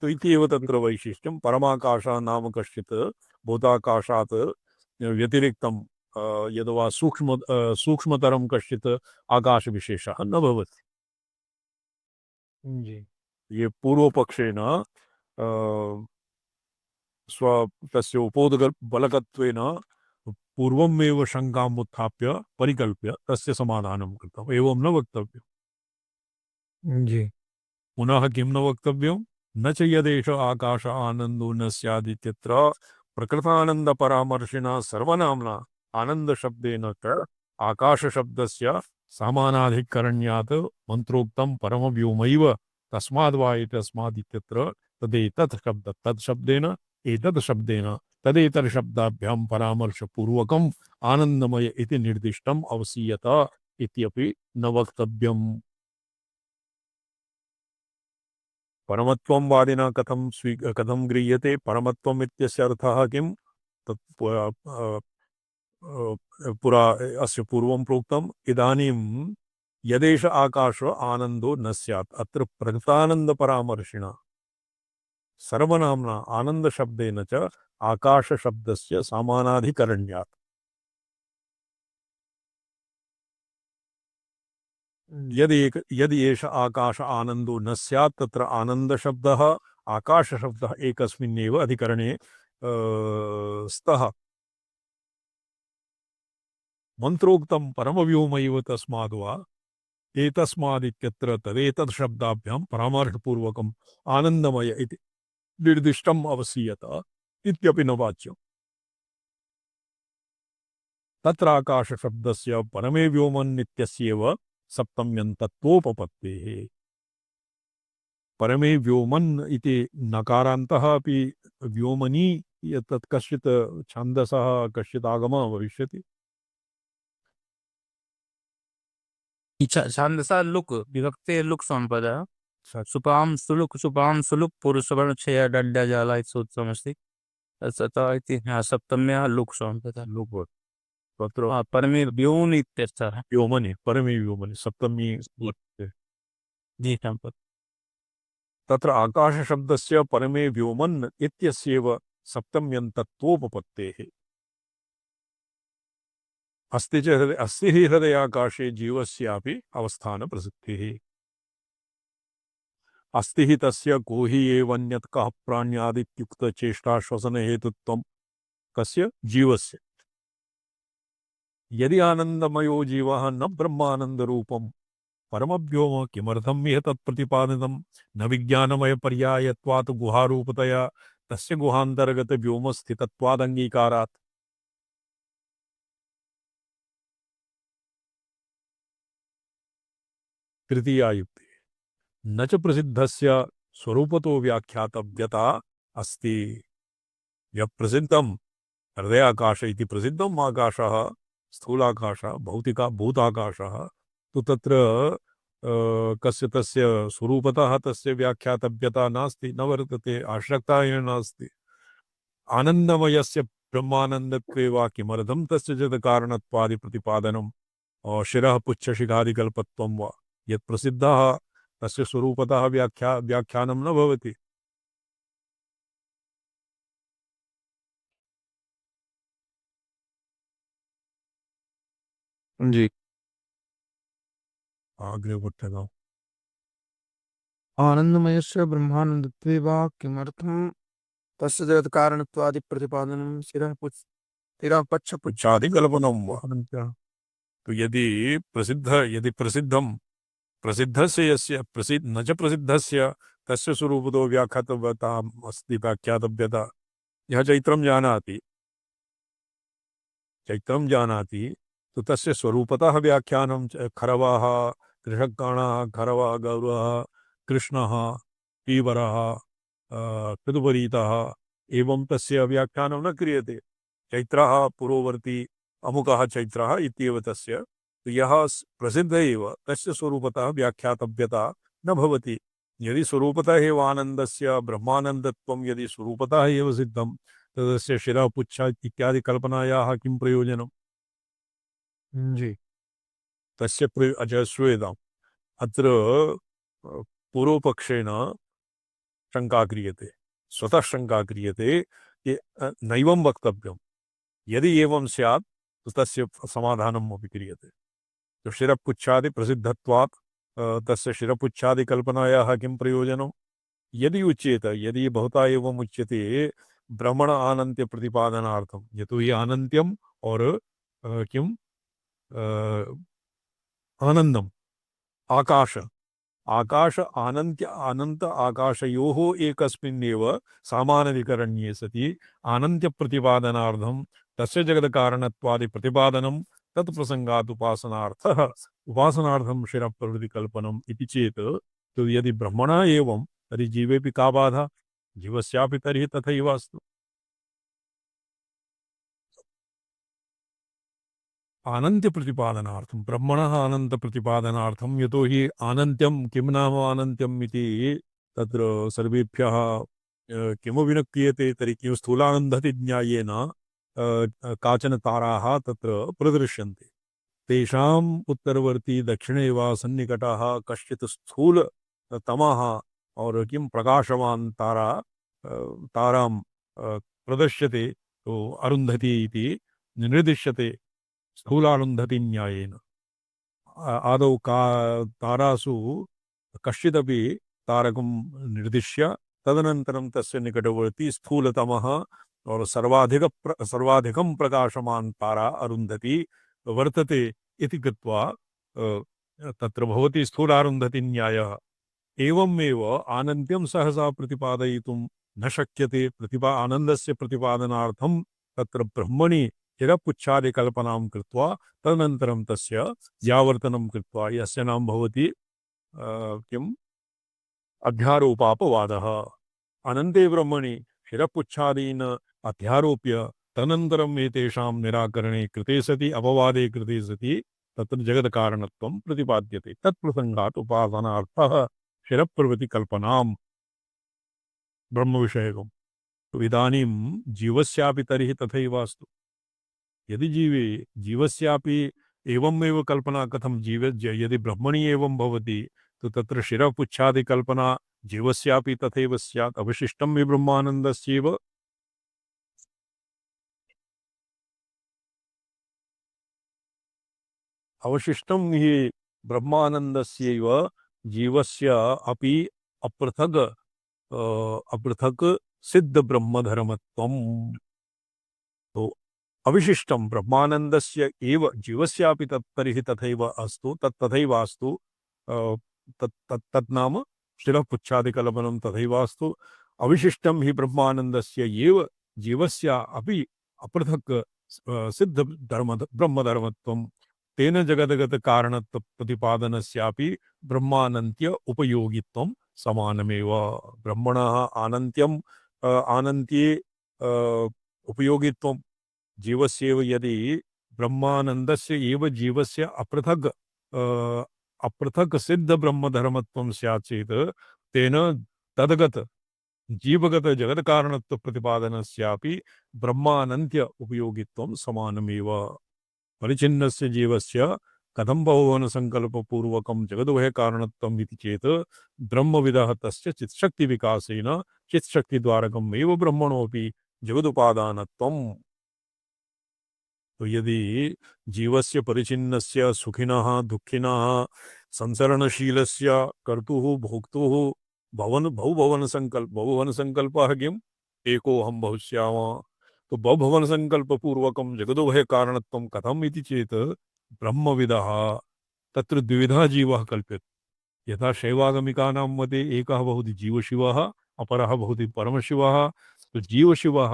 तो इति एव तत्र वैशिष्ट्यं। परमाकाशः नाम कश्चित् भूताकाशात् व्यतिरिक्तं यद्वा सूक्ष्मतरं कश्चित् आकाशविशेषः न भवति। जी। ये पूर्वपक्षेन तस्य उपोदबलकत्वेन पूर्वमेव शङ्काम् उत्थाप्य परिकल्प्य तस्य समाधानं कृतम्। एवं न वक्तव्यम्। जी। पुनः किं न वक्तव्यं? न च यदेष आकाश आनन्दो न स्यादित्यत्र प्रकृतानन्दपरामर्शिणा सर्वनाम्ना आनन्दशब्देन च आकाशशब्दस्य समानाधिकरण्यात् मन्त्रोक्तं परमव्योमैव तस्माद्वा एतस्मादित्यत्र तत्शब्देन एतत् शब्देन तदेतर शब्दाभ्यां परामर्शपूर्वकम् आनन्दमय इति निर्दिष्टम् अवसीयत इत्यपि न वक्तव्यम्। परमत्वं वादिना कथं गृह्यते? परमत्वम् इत्यस्य अर्थः किं? तत् पुरा अस्य पूर्वं प्रोक्तम्। इदानीं यदेष आकाशो आनन्दो न स्यात् अत्र प्रकृतानन्दपरामर्शिणा सर्वनाम्ना आनन्दशब्देन च आकाशशब्दस्य समानाधिकरण्यात्। यदि एष आकाश आनन्दो न स्यात् तत्र आनन्दशब्दः आकाशशब्दः एकस्मिन्नेव अधिकरणे स्तः। मन्त्रोक्तं परमव्योमैव तस्माद्वा एतस्मादित्यत्र तदेतत् शब्दाभ्यां परामर्शपूर्वकम् आनन्दमय इति निर्दिष्टम् अवसीयत इत्यपि न वाच्यम्। तत्र आकाशशब्दस्य परमे व्योमन् इत्यस्यैव सप्तम्यन्तत्वोपपत्तेः। परमे व्योमन् इति नकारान्तः अपि व्योमनी तत् कश्चित् छन्दसः कश्चित् आगमः भविष्यति। छन्दसा लुक् विभक्ते लुक् सम्पदा सुपां सुलुक् पुरुषवर्णक्षय दण्डजाला इति सूत्रमस्ति। तथा इति सप्तम्याः लुक् सम्पदा लुक् तत्र परमे व्योम इत्यर्थः। व्योमनि परमे व्योमनि सप्तमी जी सम्पत्। तत्र आकाशशब्दस्य परमे व्योमन् इत्यस्यैव सप्तम्यन्तत्वोपपत्तेः। अस्ति हि हृदयाकाशे जीवस्यापि अवस्थानप्रसक्तिः। अस्ति हि तस्य को हि एवन्यत् कः प्राण्यादित्युक्तचेष्टाश्वसनहेतुत्वं कस्य जीवस्य यदि आनन्दमयो जीवः न ब्रह्मानन्दरूपं परमव्योम किमर्थम् इह तत्प्रतिपादितं न विज्ञानमयपर्यायत्वात् गुहारूपतया तस्य गुहान्तर्गतव्योमस्थितत्वादङ्गीकारात्। तृतीया युक्ति न च प्रसिद्धस्य स्वरूपतो व्याख्यातव्यता अस्ति। यः प्रसिद्धं हृदयाकाश इति प्रसिद्धम् आकाशः स्थूलाकाशः भौतिका भूताकाशः तु तत्र कस्य तस्य स्वरूपतः तस्य व्याख्यातव्यता नास्ति न वर्तते आवश्यकता एव नास्ति। आनन्दमयस्य ब्रह्मानन्दत्वे वा किमर्थं तस्य जगत्कारणत्वादिप्रतिपादनं शिरः पुच्छशिखादिकल्पत्वं वा यत् प्रसिद्धः तस्य स्वरूपतः व्याख्यानं न भवति। जी। अग्रे पठ्यताम्। आनन्दमयस्य ब्रह्मानन्दत्वे वा किमर्थं तस्य जगत्कारणत्वादिप्रतिपादनं शिरः पच्छपुच्छ पुच्छादिकल्पनं वा तो यदि प्रसिद्धं प्रसिद्धस्य यस्य प्रसिद्ध न च प्रसिद्धस्य तस्य स्वरूपतो व्याख्यातव्यताम् अस्ति व्याख्यातव्यता। यः चैत्रं जानाति तो तस्य स्वरूपतः व्याख्यानं खरवाः कृषकाणाः खरवः गौरवः कृष्णः पीवरः कृतुपरीतः एवं तस्य व्याख्यानं न क्रियते। चैत्रः पुरोवर्ती अमुकः चैत्रः इत्येव तस्य तो यः प्रसिद्ध एव तस्य स्वरूपतः व्याख्यातव्यता न भवति। यदि स्वरूपतः एव आनन्दस्य ब्रह्मानन्दत्वं यदि स्वरूपतः एव सिद्धं तदस्य शिरः पुच्छ इत्यादि कल्पनायाः किं प्रयोजनम्? जी। तस्य श्रूयताम्। अत्र पूर्वपक्षेण शङ्का क्रियते स्वतः शङ्का क्रियते कि नैवं वक्तव्यं यदि एवं स्यात् तो तस्य समाधानम् अपि क्रियते। तो शिरपुच्छादि प्रसिद्धत्वात् तस्य शिरपुच्छादिकल्पनायाः किं प्रयोजनं? यदि उच्येत यदि भवता एवम् उच्यते भ्रमण आनन्त्य प्रतिपादनार्थं यतोहि आनन्त्यम् और किम् आनन्दम् आकाश आकाश अनन्त्य अनंत आकाशयोः एकस्मिन्नेव सामानाधिकरण्ये सति अनन्त्य प्रतिपादनार्थं तस्य जगत्कारणत्वादि प्रतिपादनं तत्प्रसंगात् उपासनार्थं शिरप्रवृत्तिकल्पनम् इति चेत् तो यदि ब्रह्मणा एवं तर्हि जीवेपि का बाधा जीवस्यापि तर्हि तथैव अस्तु। आनन्त्य प्रतिपादनार्थं ब्रह्मणः आनन्द प्रतिपादनार्थं यतोहि आनन्त्यं किं नाम आनन्त्यम् इति तत्र सर्वेभ्यः किमपि न क्रियते तर्हि किं स्थूलानन्दति ज्ञायेन काचन ताराः तत्र प्रदृश्यन्ते तेषाम् उत्तरवर्ती दक्षिणे वा सन्निकटः कश्चित् स्थूल तमः और किं प्रकाशवान् तारां प्रदर्श्यते तो अरुन्धति इति निर्दिश्यते स्थूलारुन्धति न्यायेन। आदौ का तारासु कश्चिदपि तारकं निर्दिश्य तदनन्तरं तस्य निकटवर्ती स्थूलतमः और सर्वाधिकं प्रकाशमान् तारा अरुन्धति वर्तते इति कृत्वा तत्र भवति स्थूलारुन्धति न्यायः। एवमेव आनन्त्यं सहसा प्रतिपादयितुं न शक्यते। आनन्दस्य प्रतिपादनार्थं तत्र ब्रह्मणि चिरपुच्छादिकल्पनां कृत्वा तदनन्तरं तस्य व्यावर्तनं कृत्वा यस्य नाम भवति किम् अध्यारोपापवादः। अनन्ते ब्रह्मणि शिरपुच्छादीन् अध्यारोप्य तदनन्तरम् एतेषां निराकरणे कृते सति अपवादे कृते सति तत्र जगत्कारणत्वं प्रतिपाद्यते। तत्प्रसङ्गात् उपासनार्थः शिरप्रवृत्तिकल्पनां ब्रह्मविषयकम्। तो इदानीं जीवस्यापि तर्हि तथैव अस्तु। यदि जीवस्यापि एवमेव कल्पना कथं यदि ब्रह्मणि एवं भवति तो तत्र शिरपुच्छादिकल्पना जीवस्यापि तथैव स्यात्। अवशिष्टं हि ब्रह्मानन्दस्यैव। अवशिष्टं हि ब्रह्मानन्दस्यैव जीवस्य अपि अपृथक अपृथक सिद्ध ब्रह्मधर्मत्वम्। तो अविशिष्टं ब्रह्मानन्दस्य एव जीवस्यापि तत्तर्हि तथैव अस्तु तथैवास्तु तत् नाम शिरःपुच्छादिकलमनं तथैवास्तु अविशिष्टं हि ब्रह्मानन्दस्य एव जीवस्य अपि अपृथक् सिद्ध ब्रह्मधर्मत्वं तेन जगदगत कारणत्व प्रतिपादनस्यापि ब्रह्मानन्त्य उपयोगित्वं समानमेव। ब्रह्मणः आनन्त्ये उपयोगित्वं जीवस्येव यदि ब्रह्मानन्दस्य एव जीवस्य अपृथक सिद्ध ब्रह्मधर्मत्वं स्यात् चेत् तेन तदगत जीवगत जगत कारणत्व प्रतिपादनस्यापि ब्रह्मानन्त्य उपयोगित्वं समानमेव। परिचिन्नस्य जीवस्य कथं बहुवचन संकल्पपूर्वकं जगदुभय कारणत्वम् इति चेत् ब्रह्मविदः तस्य चित्शक्ति विकासेन चित्शक्ति द्वारकम् एव ब्रह्मणोऽपि जगदुपादानत्वम्। तो यदि जीवस्य परिचिन्नस्य सुखिनः दुःखिनः संसरणशीलस्य कर्तुः भोक्तुः बहुभवन संकल्पः किम् एकोऽहं बहुश्याम। तो बहुभवन संकल्पपूर्वकं जगदुभय कारणत्वं कथम् इति चेत् ब्रह्मविदः तत्र द्विविधः जीवः कल्प्यते। यथा शैवागमिकानां मते एकः भवति जीवशिवः अपरः भवति परमशिवः। तो जीवशिवः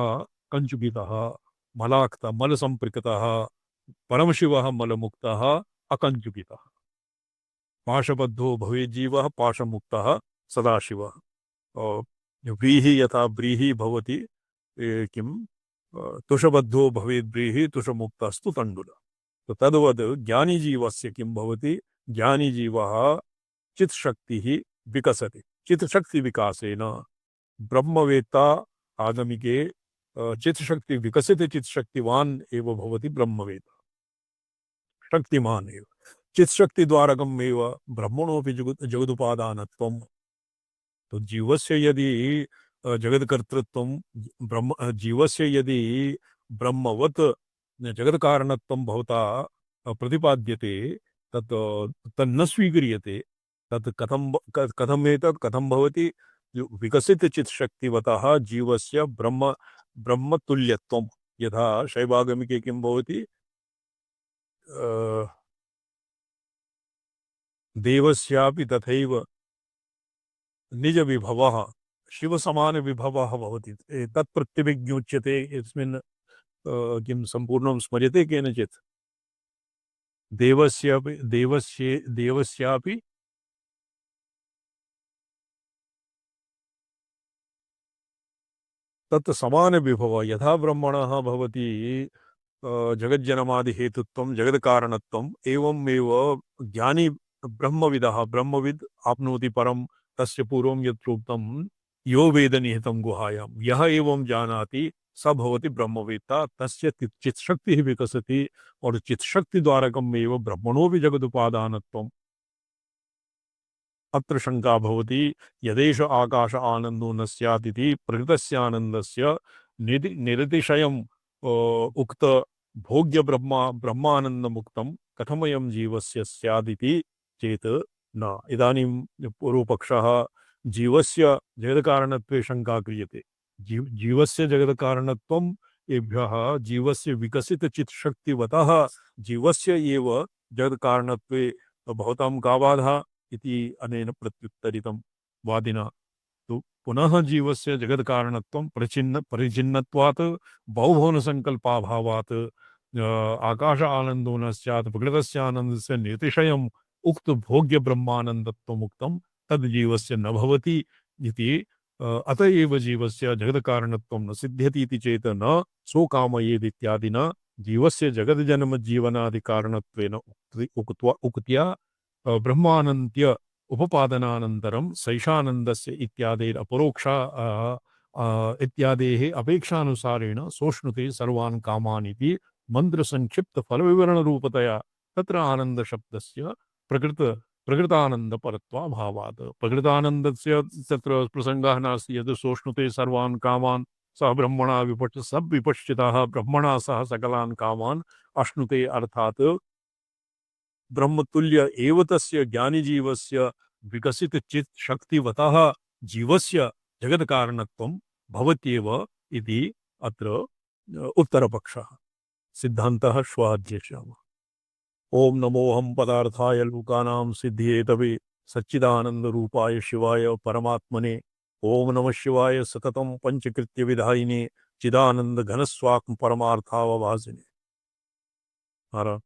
कञ्चुकितः मलाक्तः मलसम्पृक्तः परमशिवः मलमुक्तः अकञ्चुकितः। पाशबद्धो भवेत् जीवः पाशमुक्तः सदाशिवः। व्रीहि यथा व्रीहि भवति किं तुषबद्धो भवेत् व्रीहि तुषमुक्तस्तु तण्डुलः। तो तद्वद् ज्ञानीजीवस्य किं भवति ज्ञानीजीवः चित्शक्तिः विकसति। चित्शक्तिविकासेन ब्रह्मवेत्ता आगमिके चित्शक्ति विकसित चित्शक्तिवान् एव भवति ब्रह्मवेत्ता शक्तिमान् एव। चित्शक्ति द्वारकम् एव ब्रह्मणोऽपि जगदुपादानत्वम्। तो जीवस्य यदि जगत्कर्तृत्वं जीवस्य यदि ब्रह्मवत् जगत्कारणत्वं भवता प्रतिपाद्यते तत् तन्न स्वीक्रियते। तत् कथं भवति विकसित चित्शक्तिवतः जीवस्य ब्रह्मतुल्यत्वं। यथा शैवागमिके किं भवति देवस्यापि तथैव निजविभवः शिवसमानविभवः भवति तत्प्रत्यभिज्ञोच्यते। यस्मिन् किं सम्पूर्णं स्मर्यते केनचित् देवस्यापि तत् समानविभवः। यथा ब्रह्मणः भवति जगज्जन्मादिहेतुत्वं जगत्कारणत्वम् एवमेव ज्ञानी ब्रह्मविद् आप्नोति परं तस्य पूर्वं यत् प्रोक्तं यो वेद निहितं गुहायां यः एवं जानाति स भवति ब्रह्मवेत्ता। तस्य चित्शक्तिः विकसति और चित्शक्ति द्वारकम् एव ब्रह्मणोऽपि जगदुपादानत्वम्। अत्र शंका भवति यदेष आकाश आनंदो न स्यात् इति प्रकृतस्य आनन्दस्य निरतिशयम् उक्त भोग्य ब्रह्मानंद मुक्तं कथमयं जीवस्य स्यादिति चेत् न। इदानीं पूर्वपक्षः जीवस्य जगत्कारणत्वे शंका क्रियते। जीवस्य जगत्कारणत्वं एभ्यः जीवस्य विकसित चित्शक्तिवतः जीवस्य एव जगत्कारणत्वे भवतां का बाधा इति अनेन प्रत्युत्तरितं वादिना। तो पुनः जीवस्य जगत्कारणत्वं परिचिन्नत्वात् बहुभुवनसङ्कल्पाभावात् आकाश आनन्दो न स्यात् प्रकृतस्य आनन्दस्य नितिशयम् उक्त भोग्य ब्रह्मानन्दत्वमुक्तं तद् जीवस्य न भवति इति। अत एव जीवस्य जगत्कारणत्वं न सिद्ध्यति इति चेत् न सो कामयेत् इत्यादिना जीवस्य जगज्जन्म जीवनादिकारणत्वेन उक्त्या ब्रह्मानन्त्य उपपादनानन्तरं सैषानन्दस्य इत्यादेः अपरोक्षा इत्यादेः अपेक्षानुसारेण सोष्णुते सर्वान् कामान् इति मन्त्रसंक्षिप्त फलविवरणरूपतया तत्र आनन्दशब्दस्य प्रकृतानन्दपरत्वाभावात्। प्रकृतानन्दस्य तत्र प्रसङ्गः नास्ति। यद् सोष्णुते सर्वान् कामान् सः ब्रह्मणा विपश्चितः ब्रह्मणा सह सकलान् कामान् अश्नुते अर्थात् ब्रह्मतुल्य एव तस्य ज्ञानीजीवस्य विकसित चित् शक्तिवतः जीवस्य जगत्कारणत्वं भवत्येव इति अत्र उत्तरपक्षः। सिद्धान्तः श्वः अध्येष्यामः। ओम नमोऽहं पदार्थाय लोकानां सिद्धिहेतवे सच्चिदानन्दरूपाय शिवाय परमात्मने ओम नमः शिवाय सततं पंचकृत्य विधायिने चिदानंद घनस्वात्म परमार्थावभासिने। हर